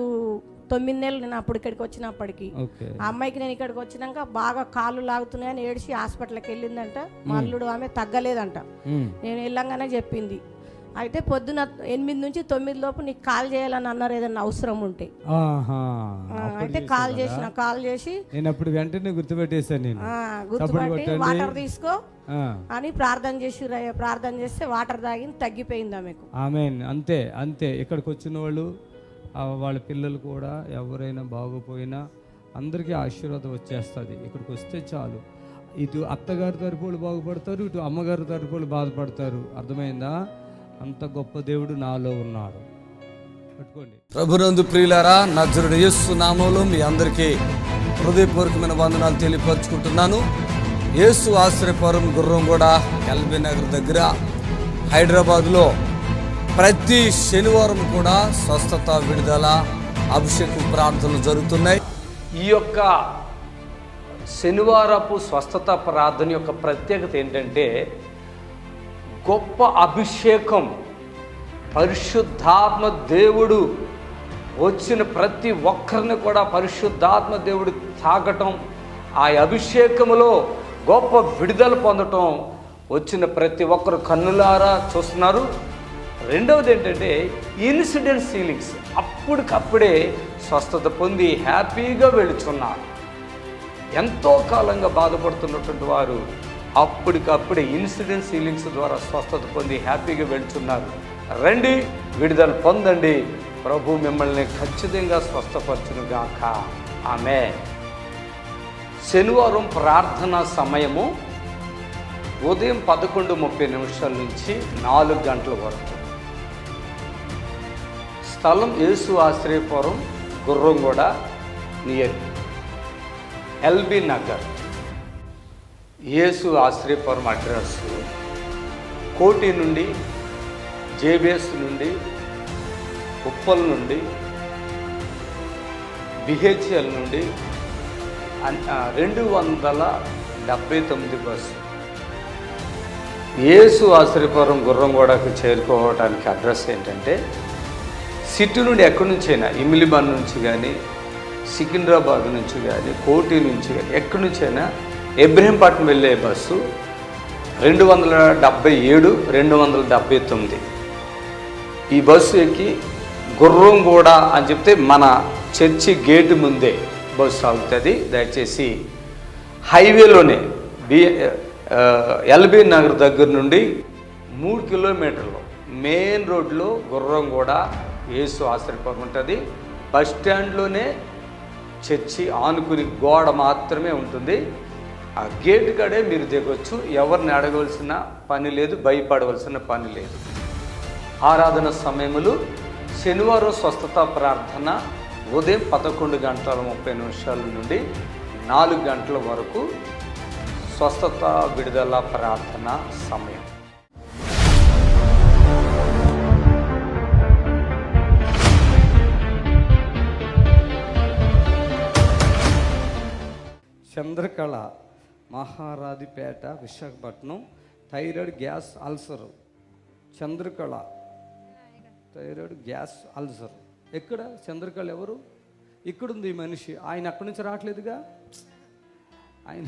9 నెలలు నేను అప్పుడు ఇక్కడికి వచ్చినప్పటికి. ఆ అమ్మాయికి నేను ఇక్కడికి వచ్చినాక బాగా కాళ్ళు లాగుతున్నాయని ఏడిచి హాస్పిటల్కి వెళ్ళిందంట. మల్లుడు ఆమె తగ్గలేదంట. నేను వెళ్ళంగానే చెప్పింది. అయితే పొద్దున 8 నుంచి 9 లోపు నీకు కాల్ చేయాలని అన్నారు, ఏదన్నా అవసరం ఉంటే. అయితే కాల్ చేసి నేను అప్పుడు వెంటనే గుర్తుపెట్టేసాను. గుర్తుపెట్టి వాటర్ తీసుకో అని ప్రార్థన చేస్తే వాటర్ తాగి తగ్గిపోయింది ఆమెకు. ఆమేన్. అంతే అంతే. ఇక్కడికి వచ్చిన వాళ్ళు, వాళ్ళ పిల్లలు కూడా ఎవరైనా బాగోపోయినా అందరికీ ఆశీర్వాదం వచ్చేస్తుంది. ఇక్కడికి వస్తే చాలు. ఇటు అత్తగారి తరపులు బాగుపడతారు, ఇటు అమ్మగారి తరపులు బాధపడతారు. అర్థమైందా? అంత గొప్ప దేవుడు నాలో ఉన్నాడు. పట్టుకోండి. ప్రభునందు ప్రియులారా, నజరుడు యేసు నామములో మీ అందరికీ హృదయపూర్వకమైన వందనాలు తెలియపరుచుకుంటున్నాను. యేసు ఆశ్రయపురం గుర్రంగూడ ఎల్బీ నగర్ దగ్గర హైదరాబాద్లో ప్రతి శనివారం కూడా స్వస్థత, విడుదల, అభిషేకం ప్రార్థనలు జరుగుతున్నాయి. ఈ యొక్క శనివారపు స్వస్థత ప్రార్థన యొక్క ప్రత్యేకత ఏంటంటే, గొప్ప అభిషేకం, పరిశుద్ధాత్మ దేవుడు వచ్చిన ప్రతి ఒక్కరిని కూడా పరిశుద్ధాత్మ దేవుడు తాకటం, ఆ అభిషేకములో గొప్ప విడుదల పొందటం వచ్చిన ప్రతి ఒక్కరు కన్నులారా చూస్తున్నారు. రెండవది ఏంటంటే ఇన్సిడెంట్ హీలింగ్స్. అప్పటికప్పుడే స్వస్థత పొంది హ్యాపీగా వెళుచున్నారు. ఎంతో కాలంగా బాధపడుతున్నటువంటి వారు అప్పటికప్పుడే ఇన్సిడెంట్ హీలింగ్స్ ద్వారా స్వస్థత పొంది హ్యాపీగా వెళుచున్నారు. రండి, విడుదల పొందండి. ప్రభు మిమ్మల్ని ఖచ్చితంగా స్వస్థపరచునుగాక. ఆమేన్. శనివారం ప్రార్థనా సమయము ఉదయం 11:30 నుంచి 4 గంటల వరకు. స్థలం యేసు ఆశ్రయపురం గుర్రంగూడ నియర్ ఎల్బీ నగర్. యేసు ఆశ్రయపురం అడ్రస్ కోటి నుండి, జేబిఎస్ నుండి, ఉప్పల్ నుండి, బిహెచ్ఎల్ నుండి 279 బస్సు. యేసు ఆశ్రయపురం గుర్రంగూడకు చేరుకోవడానికి అడ్రస్ ఏంటంటే, సిటీ నుండి ఎక్కడి నుంచైనా, ఇమిలిబాన్ నుంచి కానీ, సికింద్రాబాద్ నుంచి కానీ, కోటి నుంచి కానీ, ఎక్కడి నుంచైనా ఇబ్రహీంపట్నం వెళ్ళే బస్సు 277, 279. ఈ బస్సు ఎక్కి గుర్రంగూడ అని చెప్తే మన చర్చి గేటు ముందే బస్సు ఆగుతుంది. దయచేసి హైవేలోనే ఎల్బీ నగర్ దగ్గర నుండి 3 కిలోమీటర్లు మెయిన్ రోడ్లో గుర్రంగూడ యేసు ఆశ్రయపురం ఉంటుంది. బస్ స్టాండ్లోనే చర్చి ఆనుకుని గోడ మాత్రమే ఉంటుంది. ఆ గేట్ కాడే మీరు దిగొచ్చు. ఎవరిని అడగవలసిన పని లేదు, భయపడవలసిన పని లేదు. ఆరాధన సమయములు శనివారం స్వస్థత ప్రార్థన ఉదయం 11:30 నుండి 4 గంటల వరకు స్వస్థత విడుదల ప్రార్థన సమయం. Chandrakala, Maharadhipeta, Visakhapatnam. Thyroid, gas, ulcer. Chandrakala thyroid, gas, ulcer. ఎక్కడ చంద్రకళ ఎవరు? ఇక్కడుంది ఈ మనిషి. ఆయన అక్కడి నుంచి రావట్లేదుగా, ఆయన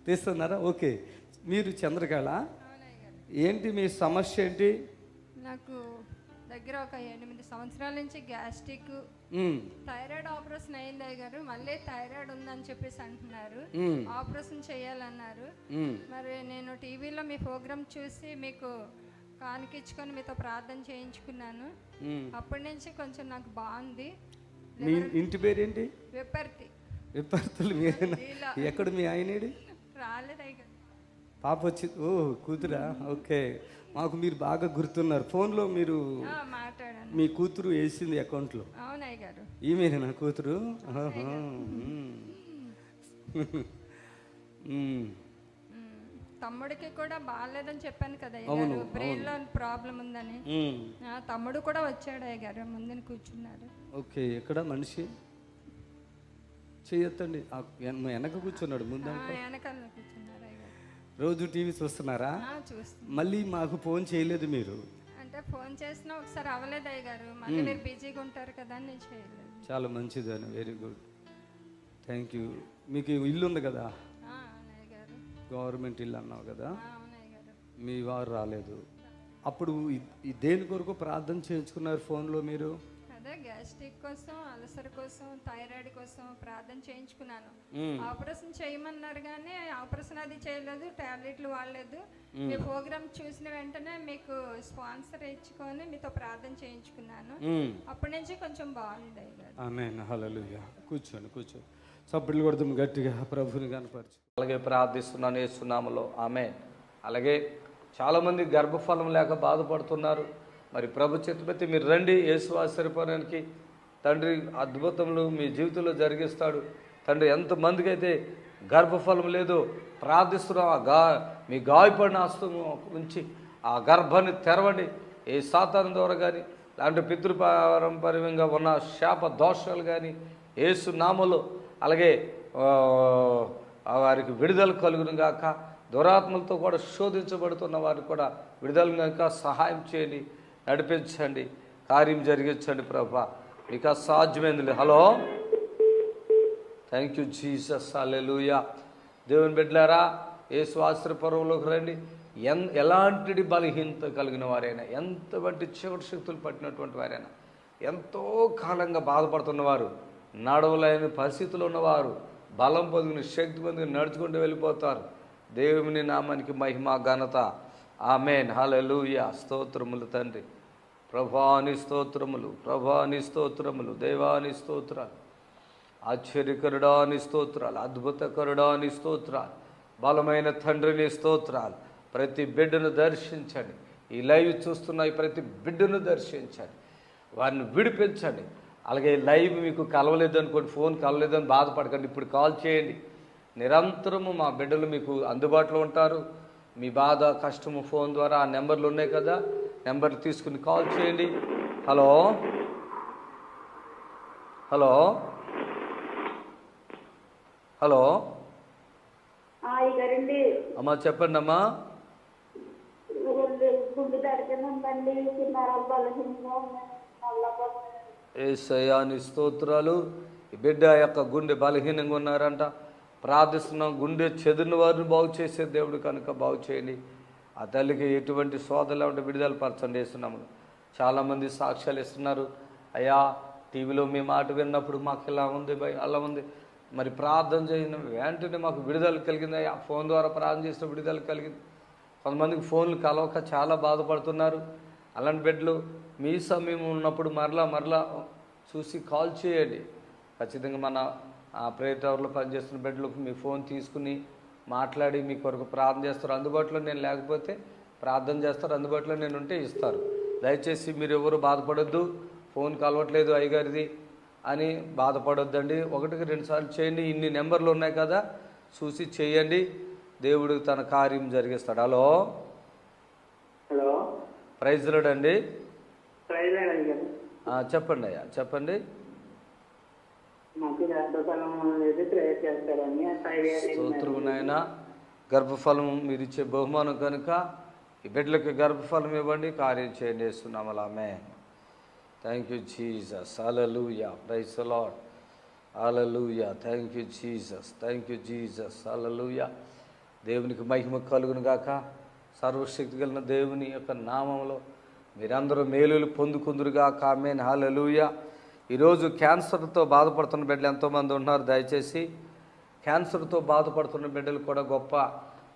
తీస్తున్నారా? ఓకే, మీరు చంద్రకళ, ఏంటి మీ సమస్య ఏంటి? నాకు దగ్గర ఒక 8 సంవత్సరాల నుంచి గ్యాస్ట్రిక్, థైరాయిడ్ ఆపరేషన్ అయింది గారు. మళ్ళీ థైరాయిడ్ ఉందని చెప్పేసి అంటున్నారు, ఆపరేషన్ చేయాలన్నారు. మరి నేను టీవీలో మీ ప్రోగ్రామ్ చూసి మీకు కానికిచ్చుకొని మీతో ప్రార్థన చేయించుకున్నాను. అప్పటి నుంచి కొంచెం నాకు బాగుంది. మీ ఇంటి పేరేంటి? విపర్తి. విపర్తులు మీరేనా? ఎక్కడ మీ ఆయనేడి? రాలేదు. పాప వచ్చి, ఓ కూతురా, ఓకే. మాకు మీరు బాగా గుర్తున్నారు. ఫోన్లో మీరు మాట్లాడాను. మీ కూతురు వేసింది అకౌంట్లో. అవునయ్య గారు. ఈమెనా నా కూతురు? తమ్ముడికి కూడా బాగాలేదని చెప్పాను కదా, బ్రెయిన్ లో ప్రాబ్లం ఉందని. తమ్ముడు కూడా వచ్చాడు అయ్య గారు, ముందుని కూర్చున్నారు. ఓకే, ఎక్కడ మనిషి? చేయొద్దండి, వెనక కూర్చున్నాడు. ముందు వెనకాల కూర్చున్నారు అయ్య గారు. రోజు టీవీ చూస్తున్నారా? మళ్ళీ మాకు ఫోన్ చేయలేదు మీరు? అంటే ఫోన్ చేసినా ఒకసారి అవ్వలేదు అయ్య గారు, మళ్ళీ మీరు బిజీగా ఉంటారు కదా అని నేను చేయలేదు. చాలా మంచిదని, వెరీ గుడ్, థ్యాంక్ యూ. మీకు ఇల్లు ఉంది కదా, గవర్నమెంట్ ఇల్లు అన్నావు కదా, మీ వారు రాలేదు. అప్పుడు దేని కొరకు ప్రార్థన చేయించుకున్నారు ఫోన్లో మీరు? అదే గ్యాస్ట్రిక్ కోసం, అల్సర్ కోసం, థైరాయిడ్ కోసం ప్రార్థన చేయించుకున్నాను. ఆపరేషన్ చేయమన్నారు కానీ ఆపరేషన్ అది చేయలేదు, టాబ్లెట్లు వాడలేదు. మీ ప్రోగ్రామ్ చూసిన వెంటనే మీకు స్పాన్సర్ ఇచ్చుకొని మీతో ప్రార్థన చేయించుకున్నాను. అప్పటి నుంచి కొంచెం బాగుంది. ఆమేన్, హల్లెలూయా. కూర్చోండి, కూర్చోండి. చప్పట్లు కొడదాం గట్టిగా, ప్రభుని కనపరచు. అలాగే ప్రార్థిస్తున్నాను యేసు నామములో, ఆమేన్. అలాగే చాలామంది గర్భఫలం లేక బాధపడుతున్నారు. మరి ప్రభు చిత్తమైతే మీరు రండి, యేసు ఆశ్చర్యపోవడానికి. తండ్రి అద్భుతములు మీ జీవితంలో జరిగిస్తాడు. తండ్రి ఎంతమందికి అయితే గర్భఫలం లేదో ప్రార్థిస్తున్నాం, మీ గాయపడిన హస్తం నుంచి ఆ గర్భాన్ని తెరవండి. ఏ సాతాను ద్వారా కానీ, లాంటి పితృపారంపర్యంగా ఉన్న శాప దోషాలు కానీ యేసు నామములో, అలాగే వారికి విడుదల కలుగును గాక. దురాత్మలతో కూడా శోధించబడుతున్న వారికి కూడా విడుదల గాక. సహాయం చేయండి, నడిపించండి, కార్యం జరిగించండి ప్రభా, మీకు అసాధ్యమైంది. హలో, థ్యాంక్ యూ జీసస్, హల్లెలూయా. దేవుని బిడ్డలారా, యేసు ఆశ్రయపురంలోకి రండి. ఎలాంటి బలహీనత కలిగిన వారైనా, ఎంతవంటి చీకటి శక్తులు పట్టినటువంటి వారైనా, ఎంతో కాలంగా బాధపడుతున్నవారు, నడవలేని పరిస్థితులు ఉన్నవారు, బలం పొందిన శక్తి పొందిన నడుచుకుంటూ వెళ్ళిపోతారు. దేవుని నామానికి మహిమ ఘనత. ఆమేన్, హల్లెలూయా. స్తోత్రములు తండ్రి, ప్రభాని స్తోత్రములు, ప్రభాని స్తోత్రములు, దేవాని స్తోత్రాలు, ఆశ్చర్యకరుడాని స్తోత్రాలు, అద్భుతకరుడాని స్తోత్రాలు, బలమైన తండ్రిని స్తోత్రాలు. ప్రతి బిడ్డను దర్శించండి, ఈ లైవ్ చూస్తున్న ప్రతి బిడ్డను దర్శించండి, వారిని విడిపించండి. అలాగే లైవ్ మీకు కలవలేదు అనుకోండి, ఫోన్ కలవలేదని బాధపడకండి, ఇప్పుడు కాల్ చేయండి. నిరంతరము మా బిడ్డలు మీకు అందుబాటులో ఉంటారు. మీ బాధ కష్టము ఫోన్ ద్వారా ఆ నెంబర్లు ఉన్నాయి కదా, నెంబర్లు తీసుకుని కాల్ చేయండి. హలో, హలో, హలో అమ్మా, చెప్పండి అమ్మా. యేసయ్యాని స్తోత్రాలు. ఈ బిడ్డ యొక్క గుండె బలహీనంగా ఉన్నారంట, ప్రార్థిస్తున్నాం. గుండె చెదిరిన వారిని బాగు చేసే దేవుడు కనుక బాగు చేయండి. ఆ తల్లికి ఎటువంటి శోధనలు ఉంటే విడుదల పరచండి వేస్తున్నాము. చాలామంది సాక్ష్యాలు ఇస్తున్నారు, అయ్యా టీవీలో మీ మాట విన్నప్పుడు మాకు ఇలా ఉంది, అలా ఉంది, మరి ప్రార్థన చేసిన వెంటనే మాకు విడుదల కలిగింది. అయ్యా ఫోన్ ద్వారా ప్రార్థన చేసిన విడుదల కలిగింది. కొంతమందికి ఫోన్లు కలవక చాలా బాధపడుతున్నారు. అలాంటి బిడ్డలు మీ సమయం ఉన్నప్పుడు మరలా చూసి కాల్ చేయండి. ఖచ్చితంగా మన ప్రేయర్ టవర్లో పనిచేస్తున్న బిడ్డలకు మీ ఫోన్ తీసుకుని మాట్లాడి మీ కొరకు ప్రార్థన చేస్తారు. అందుబాటులో నేను లేకపోతే ప్రార్థన చేస్తారు, అందుబాటులో నేను ఉంటే ఇస్తారు. దయచేసి మీరు ఎవరు బాధపడొద్దు, ఫోన్ కలవట్లేదు అయ్యగారిది అని బాధపడొద్దండి. 1కి 2 సార్లు చేయండి. ఇన్ని నెంబర్లు ఉన్నాయి కదా, చూసి చేయండి, దేవుడు తన కార్యం జరిగిస్తాడు. హలో, హలో, ప్రైజ్ లార్డ్ అండి. చెప్పండి అయ్యా, చెప్పండి. స్తోత్రం నాయన. గర్భఫలం మీరు ఇచ్చే బహుమానం కనుక ఈ బిడ్డలకు గర్భఫలం ఇవ్వండి, కార్యం చేయండి యేసునామములో ఆమేన్. Thank you Jesus. హల్లెలూయా. Praise the lord. హల్లెలూయా. Thank you Jesus. Thank you Jesus. హల్లెలూయా. దేవునికి మహిమ కలుగును గాక. సర్వశక్తి కలిగిన దేవుని యొక్క నామములో మీరందరూ మేలులు పొందుకుందురుగాక. ఆమేన్. హల్లెలూయా. ఈరోజు క్యాన్సర్తో బాధపడుతున్న బిడ్డలు ఎంతోమంది ఉన్నారు. దయచేసి క్యాన్సర్తో బాధపడుతున్న బిడ్డలు కూడా గొప్ప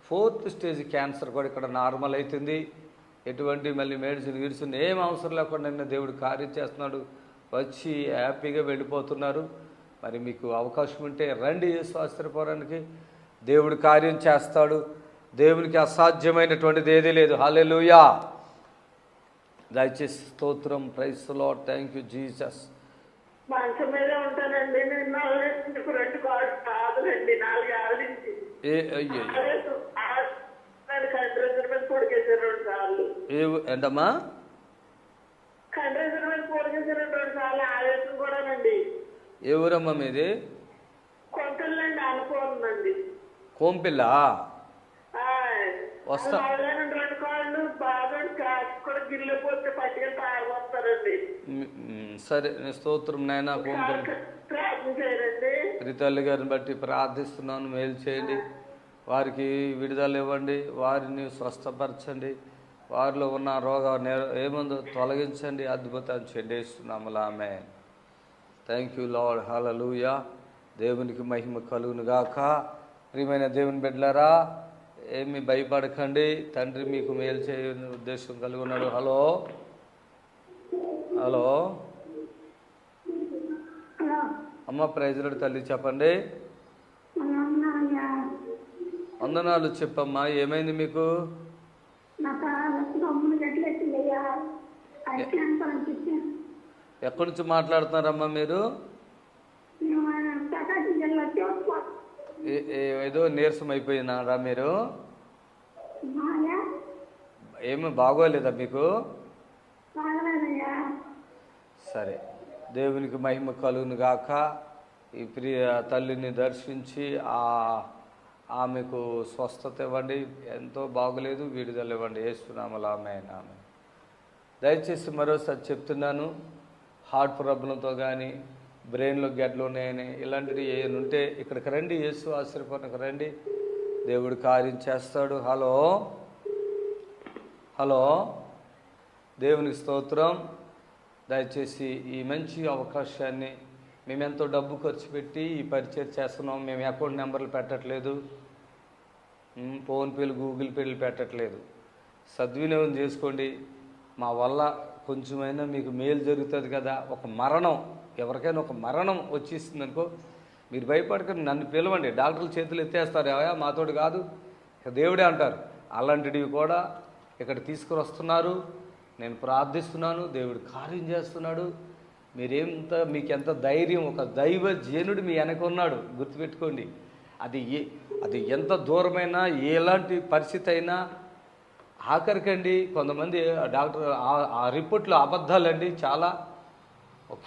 4th స్టేజ్ క్యాన్సర్ కూడా ఇక్కడ నార్మల్ అవుతుంది. ఎటువంటి మళ్ళీ మెడిసిన్ ఏం అవసరం లేకుండా నిన్న దేవుడు కార్యం చేస్తున్నాడు. వచ్చి హ్యాపీగా వెళ్ళిపోతున్నారు. మరి మీకు అవకాశం ఉంటే రండి యేసు ఆశ్చర్యపోవడానికి. దేవుడు కార్యం చేస్తాడు. దేవునికి అసాధ్యమైనటువంటిది ఏదీ లేదు. హల్లెలూయా. దయచేసి స్తోత్రం. Praise the lord. Thank you Jesus. మంచం మీద ఉంటానండి. నేను 2 కాదులండి, 4 ఏళ్ళ నుంచి కండ్రేసర్ మీద పొడికేసారు 2 సార్లు. ఏంటమ్మా? కండ్రేసర్ మీద పొడికేసారు 2 సార్లు. ఆవేశం కూడానండి. ఏ ఊరమ్మా మీది? కొంకల్లండి, అనుకోండి. కోంపిల్ల వస్తా. 2 కాళ్ళు బాగా కాచి కూడా గిన్నె పోతే పట్టుకెళ్ళి తాగొస్తారండి. సరే, స్తోత్రం నాయన. కోంపిల్ల తల్లి గారిని బట్టి ప్రార్థిస్తున్నాను. మేలు చేయండి, వారికి విడుదల ఇవ్వండి, వారిని స్వస్థపరచండి, వారిలో ఉన్న రోగ ఏముందో తొలగించండి, అద్భుతాన్ని చెందేస్తున్నాములా. ఆమేన్. Thank you lord. హల్లెలూయా. దేవునికి మహిమ కలుగును గాక. ప్రియమైన దేవుని బిడ్డలారా, ఏమి భయపడకండి. తండ్రి మీకు మేలు చేయని ఉద్దేశం కలిగి ఉన్నాడు. హలో హలో అమ్మ, ప్రైజ్ లార్డ్ తల్లి, చెప్పండి. వందనాలు. చెప్పమ్మా, ఏమైంది మీకు? ఎక్కడి నుంచి మాట్లాడుతున్నారమ్మా మీరు? ఏదో నీరసం అయిపోయినారా మీరు? ఏమి బాగోలేదా మీకు? సరే, దేవునికి మహిమ కలుగును గాక. ఈ ప్రియ తల్లిని దర్శించి ఆమెకు స్వస్థత ఇవ్వండి. ఎంతో బాగోలేదు, విడుదల ఇవ్వండి యేసునామములో. ఆమేన్. ఆమేన్. దయచేసి మరోసారి చెప్తున్నాను, హార్ట్ ప్రాబ్లంతో కానీ బ్రెయిన్లో గడ్డలు ఉన్నాయని ఇలాంటివి ఏమైనా ఉంటే ఇక్కడికి రండి, యేసు ఆశ్చర్యపోవడానికి రండి. దేవుడు కార్యం చేస్తాడు. హలో హలో దేవునికి స్తోత్రం. దయచేసి ఈ మంచి అవకాశాన్ని, మేమెంతో డబ్బు ఖర్చు పెట్టి ఈ పరిచయం చేస్తున్నాం. మేము అకౌంట్ నెంబర్లు పెట్టట్లేదు, ఫోన్పేలు గూగుల్ పేలు పెట్టట్లేదు. సద్వినియోగం చేసుకోండి. మా వల్ల కొంచెమైనా మీకు మేలు జరుగుతుంది కదా. ఒక మరణం, ఎవరికైనా ఒక మరణం వచ్చేస్తుంది అనుకో, మీరు భయపడకండి, నన్ను పిలవండి. డాక్టర్లు చేతులు ఎత్తేస్తారు, ఏవా మాతోడు కాదు, దేవుడే అంటారు. అలాంటివి కూడా ఇక్కడ తీసుకుని వస్తున్నారు. నేను ప్రార్థిస్తున్నాను, దేవుడు కార్యం చేస్తున్నాడు. మీకు ఎంత ధైర్యం, ఒక దైవ జనుడు మీ వెనక ఉన్నాడు, గుర్తుపెట్టుకోండి. అది ఎంత దూరమైనా, ఎలాంటి పరిస్థితి అయినా. ఆఖరికండి కొంతమంది డాక్టర్ ఆ రిపోర్ట్లో అబద్ధాలండి చాలా.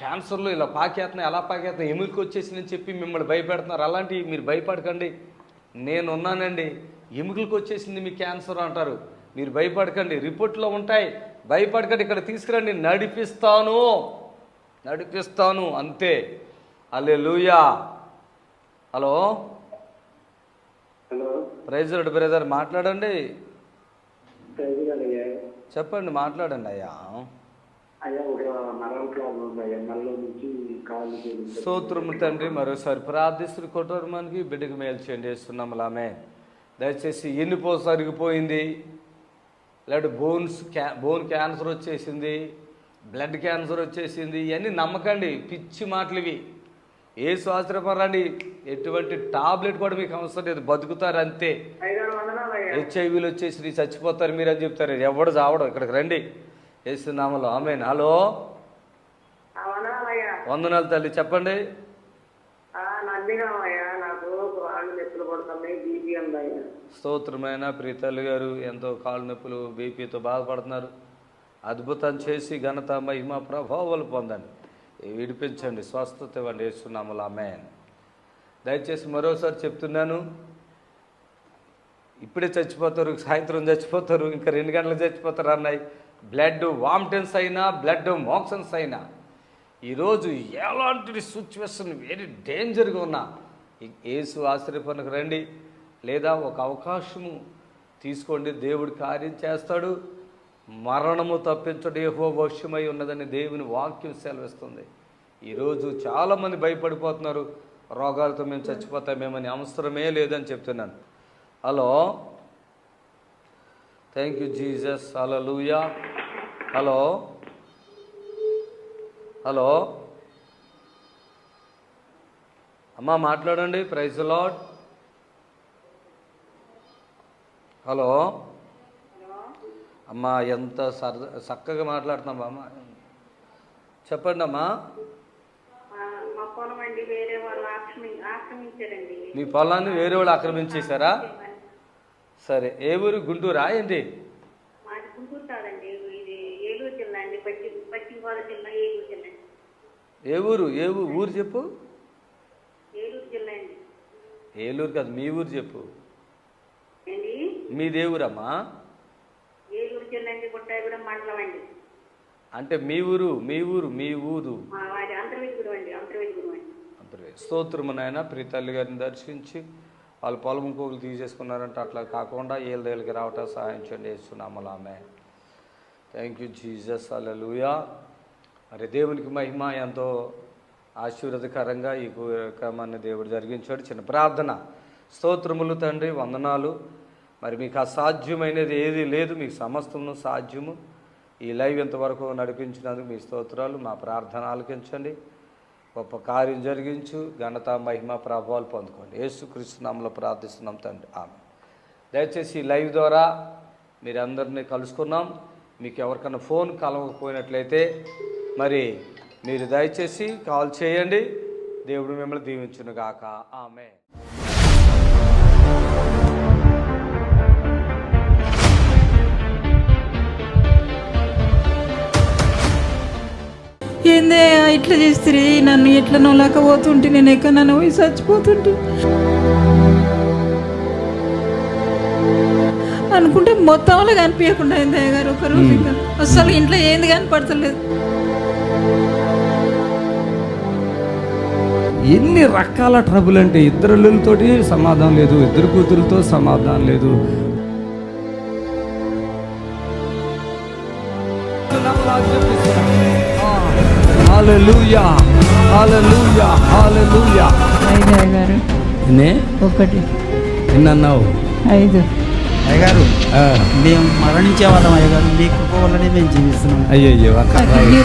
క్యాన్సర్లో ఇలా పాకేస్తున్నాయి, ఎలా పాకేస్తున్నాయి, ఎముకకి వచ్చేసిందని చెప్పి మిమ్మల్ని భయపెడుతున్నారు. అలాంటివి మీరు భయపడకండి, నేనున్నానండి. ఎముకలకు వచ్చేసింది మీ క్యాన్సర్ అంటారు, మీరు భయపడకండి, రిపోర్ట్లో ఉంటాయి, భయపడకండి. ఇక్కడ తీసుకురండి, నడిపిస్తాను అంతే. హల్లెలూయా. హలో ప్రైజ్ లార్డ్ బ్రదర్, మాట్లాడండి. చెప్పండి, మాట్లాడండి అయ్యా. స్తోత్రము తండ్రి. మరోసారి ప్రార్థిస్తున్న కుటుంబానికి బిడ్డకు మేలు చేయండి యేసునామములో. ఆమేన్. దయచేసి ఎన్నిపోస అరిగిపోయింది, లేదంటే బోన్ క్యాన్సర్ వచ్చేసింది, బ్లడ్ క్యాన్సర్ వచ్చేసింది, ఇవన్నీ నమ్మకండి, పిచ్చి మాటలు ఇవి. ఏ శాస్త్రపరండి, ఎటువంటి టాబ్లెట్ కూడా మీకు అవసరం లేదు, బతుకుతారు అంతే. హెచ్ఐవీలు వచ్చేసి చచ్చిపోతారు మీరు అని చెప్తారు. ఎవడు చావడం. ఇక్కడికి రండి యేసునామములో. ఆమేన్. హలో వందనాలు తల్లి, చెప్పండి. స్తోత్రమైన ప్రియ తల్లి గారు, ఎంతో కాళ్ళు నొప్పులు, బీపీతో బాధపడుతున్నారు. అద్భుతం చేసి ఘనత మహిమ ప్రభావాలు పొందండి, విడిపించండి, స్వస్థత ఇవ్వండి యేసునామములో. ఆమేన్. దయచేసి మరోసారి చెప్తున్నాను, ఇప్పుడే చచ్చిపోతారు, సాయంత్రం చచ్చిపోతారు, ఇంకా 2 గంటలకు చచ్చిపోతారు అన్నాయి. బ్లడ్ వామిటెన్స్ అయినా, బ్లడ్ మోక్షన్స్ అయినా, ఈరోజు ఎలాంటి సిచ్యువేషన్ వెరీ డేంజర్గా ఉన్నా యేసు ఆశ్రయపనకు రండి, లేదా ఒక అవకాశము తీసుకోండి. దేవుడు కార్యం చేస్తాడు. మరణము తప్పించడం యెహోవా వశమై ఉన్నదని దేవుని వాక్యం సెలవిస్తుంది. ఈరోజు చాలామంది భయపడిపోతున్నారు, రోగాలతో మేము చచ్చిపోతామేమని. అవసరమే లేదని చెప్తున్నాను. Hello, thank you Jesus. Hallelujah. Hello hello అమ్మా, మాట్లాడండి. Praise the lord. హలో అమ్మా, ఎంత చక్కగా మాట్లాడుతున్నాం అమ్మా. చెప్పండి అమ్మా. మా పొలం అండి వేరే వాళ్ళు ఆక్రమించారండి. మీ పొలాన్ని వేరే వాళ్ళు ఆక్రమించేశారా? సరే, ఏ ఊరు? గుంటూరా ఏంటి? మాది గుంటూరు కాదండి, ఇది ఏలూరు జిల్లా అండి, పశ్చిమ గోదావరి జిల్లా, ఏలూరు జిల్లా. ఏ ఊరు? ఊరు చెప్పు. ఏలూరు జిల్లా అండి. ఏలూరు కాదు, మీ ఊరు చెప్పు. ఏంటి? మీదే ఊరమ్మా? ఏలూరు జిల్లా అండి, గుట్టాయిగూడెం మండలం అండి. అంటే మీ ఊరు అంతర్వేదిగూడెం అండి. స్తోత్రము నాయన. ప్రీతల్లి గారిని దర్శించి వాళ్ళ పొలం ఇంకొకరు తీసేసుకున్నారంటే అట్లా కాకుండా ఏళ్ళ దగ్గరికి రావటం సహాయం చేయండి యేసునామములో. ఆమేన్. Thank you Jesus. హల్లెలూయా. మరి దేవునికి మహిమ. ఎంతో ఆశీర్వాదకరంగా ఈ కార్యక్రమాన్ని దేవుడు జరిగించాడు. చిన్న ప్రార్థన. స్తోత్రములు తండ్రి, వందనాలు. మరి మీకు అసాధ్యమైనది ఏది లేదు, మీకు సమస్తము సాధ్యము. ఈ లైవ్ ఇంతవరకు నడిపించినందుకు మీ స్తోత్రాలు. మా ప్రార్థన ఆలకించండి, గొప్ప కార్యం జరిగించు, ఘనత మహిమ ప్రభావాలు పొందుకోండి. యేసుక్రీస్తు నామములో ప్రార్థిస్తున్నాం తండ్రి, ఆమేన్. దయచేసి ఈ లైవ్ ద్వారా మీరందరినీ కలుసుకున్నాం. మీకు ఎవరికైనా ఫోన్ కలవకపోయినట్లయితే మరి మీరు దయచేసి కాల్ చేయండి. దేవుడు మిమ్మల్ని దీవించును గాక. ఆమేన్. ఏందే ఇట్లా చేస్తే నన్ను ఎట్లా నోలేకపోతుంటే, నేను ఎక్కడన్నా పోయి చచ్చిపోతుంటే అనుకుంటే మొత్తంలో కనిపించకుండా అయింది గారు. ఒక రోజు ఇంకా అసలు ఇంట్లో ఏంది కనపడతలేదు. ఎన్ని రకాల ట్రబుల్ అంటే, ఇద్దరులతోటి సమాధానం లేదు, ఇద్దరు కూతురులతో సమాధానం లేదు. హల్లెలూయా, హల్లెలూయా, హల్లెలూయా. గారు ఒకటి ఎన్నన్నావు? 5. అయ్యగారు, మేము మరణించే వాళ్ళం అయ్యగారు, మీ కృప వల్లనే మేము జీవిస్తున్నాం. అయ్యయ్యో,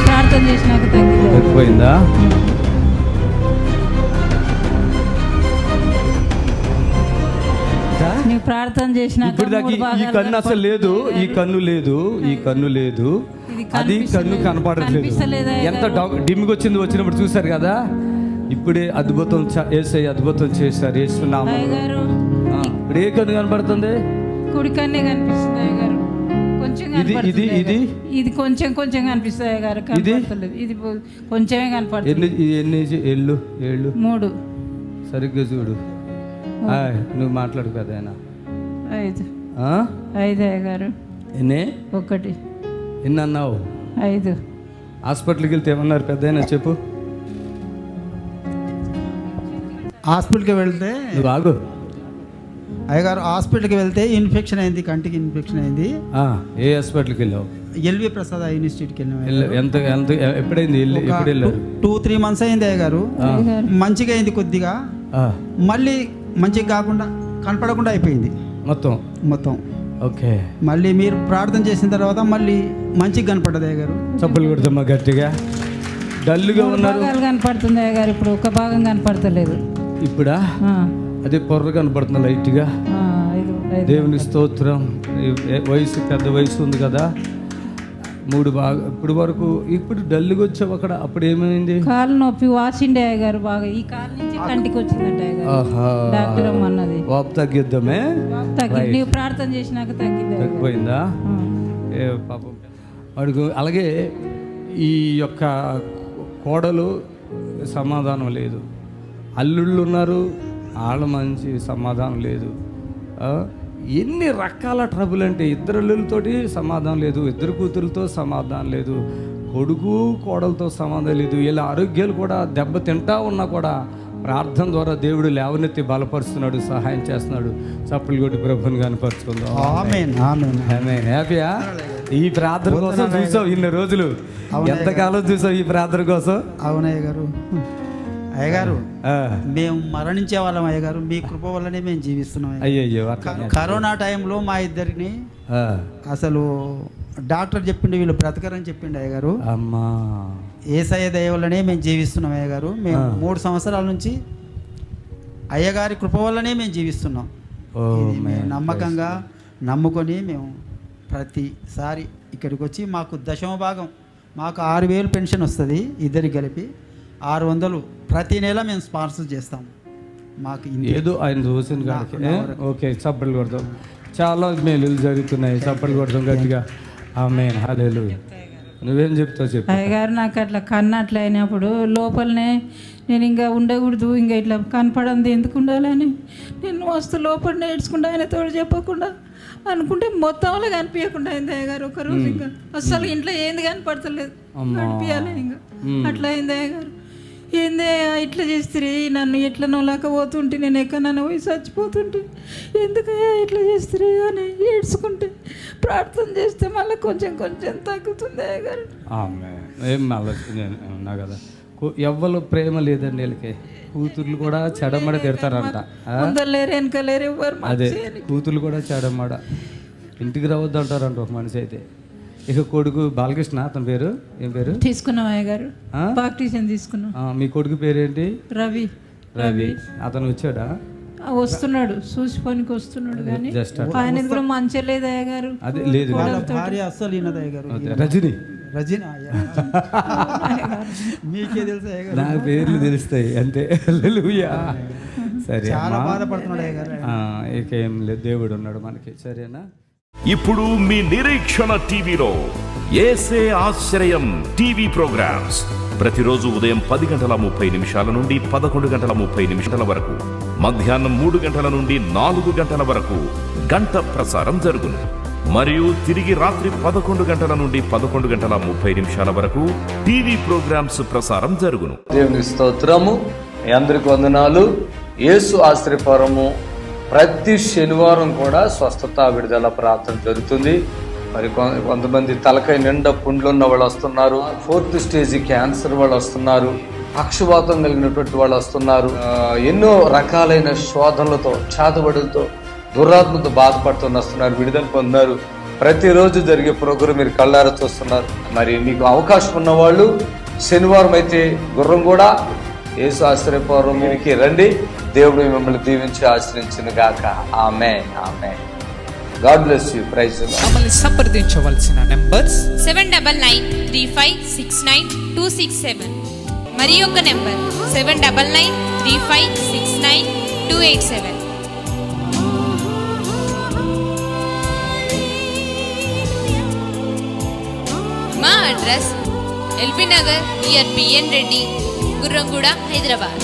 ప్రార్థన చేసినాక తగ్గిపోయిందా? నీకు ప్రార్థన చేసినాక ఇప్పుడు దాకా ఈ కన్ను అసలు లేదు, ఈ కన్ను లేదు, ఈ కన్ను లేదు, అది కన్ను కనపడట్లేదు. ఎంత డిమ్మికి వచ్చింది, వచ్చినప్పుడు చూసారు కదా. ఇప్పుడే అద్భుతం యేసయ్య అద్భుతం చేశారు యేసునామములో. ఇప్పుడు ఏ కన్ను కనపడుతుంది? కుడి కన్నే కనిపిస్తుంది గారు. కొంచెం ఇది కొంచెం కనిపిస్తుంది గారు. ఇది కొంచెమే కనపడుతుంది. ఎన్ని ఏళ్ళు? 3. సరిగ్గా చూడు. నువ్వు మాట్లాడు కదా. 5 గారు. ఎన్ని? 1. ఎన్ని అన్నావు? 5. హాస్పిటల్కి వెళ్తే ఏమన్నారు పెద్దయినా చెప్పు. హాస్పిటల్కి వెళ్తే నువ్వు ఆగు. అయ్యగారు, హాస్పిటల్కి వెళ్తే ఇన్ఫెక్షన్ అయింది, కంటికి ఇన్ఫెక్షన్ అయింది. ఏ హాస్పిటల్కి వెళ్ళావు? ఎల్వి ప్రసాద్ యూనివర్సిటీకి వెళ్ళాము. ఎంత ఎప్పుడైంది? ఎప్పుడు వెళ్ళారు? 2-3 months అయింది అయ్యగారు. మంచిగా అయింది కొద్దిగా, మళ్ళీ మంచిగా కాకుండా కనపడకుండా అయిపోయింది మొత్తం. ఓకే. మళ్ళీ మీరు ప్రార్థన చేసిన తర్వాత మళ్ళీ మంచిగా కనపడదు అయ్యగారు. చప్పులు కొడుతుమ్మా గట్టిగా. డల్గా ఉన్నారు. కనపడుతుంది అయ్యగారు, ఇప్పుడు ఒక భాగం కనపడతలేదు. ఇప్పుడా? అదే పొర్ర కనపడుతుంది లైట్గా. దేవుని స్తోత్రం. వయసు పెద్ద వయసు ఉంది కదా, 3 బాగా ఇప్పుడు వరకు. ఇప్పుడు డల్గా వచ్చావు అక్కడ. అప్పుడు ఏమైంది? కాలు నొప్పి వాసిండే అయ్యగారు బాగా. ఈ కాలు నుంచి కంటికి వచ్చిందంటే డాక్టర్ అన్నది వాపు తగ్గిద్దామే. నీవు ప్రార్థన చేసినాక తగ్గిపోయిందా? పాపం వాడికి. అలాగే ఈ యొక్క కోడలు సమాధానం లేదు, అల్లుళ్ళు ఉన్నారు, వాళ్ళ మంచి సమాధానం లేదు. ఎన్ని రకాల ట్రబుల్ అంటే ఇద్దరులతోటి సమాధానం లేదు, ఇద్దరు కూతురులతో సమాధానం లేదు, కొడుకు కోడలతో సమాధానం లేదు. వీళ్ళ ఆరోగ్యాలు కూడా దెబ్బ తింటా ఉన్నా కూడా ప్రార్థన ద్వారా దేవుడు లేవనెత్తి బలపరుస్తున్నాడు, సహాయం చేస్తున్నాడు. చప్పులు కొట్టి ప్రభుని కనపరుచుకుందాం. ఆమేన్ ఆమేన్ ఆమేన్. హ్యాపీయా? ఈ ప్రార్థన కోసం చూసావు ఇన్ని రోజులు, ఎంతకాలం చూసావు ఈ ప్రార్థన కోసం? అవునయ్య గారు. అయ్యగారు, మేము మరణించే వాళ్ళం అయ్యగారు, మీ కృప వల్లనే మేము జీవిస్తున్నాం. అయ్యయ్యో, కరోనా టైంలో మా ఇద్దరిని అసలు డాక్టర్ చెప్పిండు వీళ్ళు బ్రతకరని చెప్పిండు అయ్యగారు. అమ్మా, యేసయ్య దయ వల్లనే మేము జీవిస్తున్నాం అయ్యగారు. మేము 3 సంవత్సరాల నుంచి అయ్యగారి కృప వల్లనే మేము జీవిస్తున్నాం. ఇది మేము నమ్మకంగా నమ్ముకొని మేము ప్రతిసారి ఇక్కడికి వచ్చి మాకు 10వ భాగం, మాకు 6,000 పెన్షన్ వస్తుంది, ఇద్దరికి కలిపి 600 ప్రతి నెల మేము స్పాన్సర్ చేస్తాం. మాకు ఏదో ఆయన చూసిన కాడికి ఓకే, చప్పట్లు కొడతాం. చాలా మేలులు జరుగుతున్నాయి, చప్పట్లు కొడతాం గట్టిగా. ఆమేన్, హల్లెలూయా. నువ్వేం చెప్తావు చెప్పు. అయ్యగారు, నాకు అట్లా కన్ను అట్లా అయినప్పుడు లోపలనే నేను ఇంకా ఉండకూడదు, ఇంకా ఇట్లా కనపడంది ఎందుకు ఉండాలని నేను వస్తూ లోపల నేర్చుకుంటా, ఆయన తోడు చెప్పకుండా అనుకుంటే మొత్తంలో కనిపించకుండా అయింది అయ్యగారు. ఒకరోజు ఇంకా అసలు ఇంట్లో ఏంది కనపడతలేదు, కనిపించాలి ఇంకా అట్లా అయింది అయ్యగారు. ఏందే ఇట్లా చేస్తే నన్ను ఎట్లా నోలేకపోతుంటే, నేను ఎక్కడన్నా పోయి చచ్చిపోతుంటే, ఎందుకయ్యా ఇట్లా చేస్తే అని ఏడ్చుకుంటే ప్రార్థన చేస్తే మళ్ళీ కొంచెం కొంచెం తగ్గుతుంది అయ్యగారు. ఏం ఆలోచన ఉన్నా కదా, ఎవ్వరు ప్రేమ లేదండి వీళ్ళకి. కూతుర్లు కూడా చెడమడ తిడతారంట. లేరు వెనకలేరు ఎవరు. అదే, కూతుర్లు కూడా చెడమడ, ఇంటికి రావద్దు అంటారంట ఒక మనిషి అయితే. ఇక కొడుకు బాలకృష్ణ, అతని పేరు ఏం పేరు? తీసుకున్నాం అయ్యగారు, బాప్టిజం తీసుకున్నాం. మీ కొడుకు పేరేంటి? రవి. రవి. అతను వచ్చాడా? వస్తున్నాడు, చూసి పనికి వస్తున్నాడు, కానీ ఆయన కూడా మంచిగా లేదు అయ్యగారు. అదే లేదు, అస్సలు రజని. రజని మీకే తెలుసు అయ్యగారు, నా పేర్లు తెలుస్తాయి అంతే. హల్లెలూయా. సరే, చాలా బాధపడుతున్నాడు అయ్యగారు. ఇక ఏం లేదు, దేవుడు ఉన్నాడు మనకి. సరేనా? ఇప్పుడు మీ నిరీక్షణ టీవీలో యేసే ఆశ్రయం టీవీ ప్రోగ్రామ్స్ ప్రతిరోజు ఉదయం 10:30 నుండి 11:30 వరకు, మధ్యాహ్నం 3 గంటల నుండి 4 గంటల వరకు గంట ప్రసారం జరుగును. మరియు తిరిగి రాత్రి 11 గంటల నుండి 11:30 వరకు టీవీ ప్రోగ్రామ్స్ ప్రసారం జరుగును. దేవుని స్తోత్రము. మీ అందరికి వందనాలు. యేసు ఆశ్రయపురము ప్రతి శనివారం కూడా స్వస్థత విడుదల ప్రార్థన జరుగుతుంది. మరి కొంతమంది తలకాయ నిండా పుండ్లు ఉన్న వాళ్ళు వస్తున్నారు, 4th స్టేజ్ క్యాన్సర్ వాళ్ళు వస్తున్నారు, పక్షవాతం కలిగినటువంటి వాళ్ళు వస్తున్నారు, ఎన్నో రకాలైన శోధనలతో, చేతబడులతో, దురాత్మతో బాధపడుతూ వస్తున్నారు, విడుదల పొందుతున్నారు. ప్రతిరోజు జరిగే ప్రోగ్రాం మీరు కళ్ళారా చూస్తున్నారు. మరి మీకు అవకాశం ఉన్న వాళ్ళు శనివారం అయితే గుర్రం కూడా యేసు ఆశ్రయపురంకి రండి. దేవుడు మిమ్మల్ని దీవించి ఆశ్రయించును గాక. ఆమేన్, ఆమేన్. God bless you. Praise the lord. మమ్మల్ని సంప్రదించవలసిన నంబర్స్ 7993569267 మరి ఒక నంబర్ 7993569287. మా address LB Nagar near BN Reddy, Gurramguda, Hyderabad.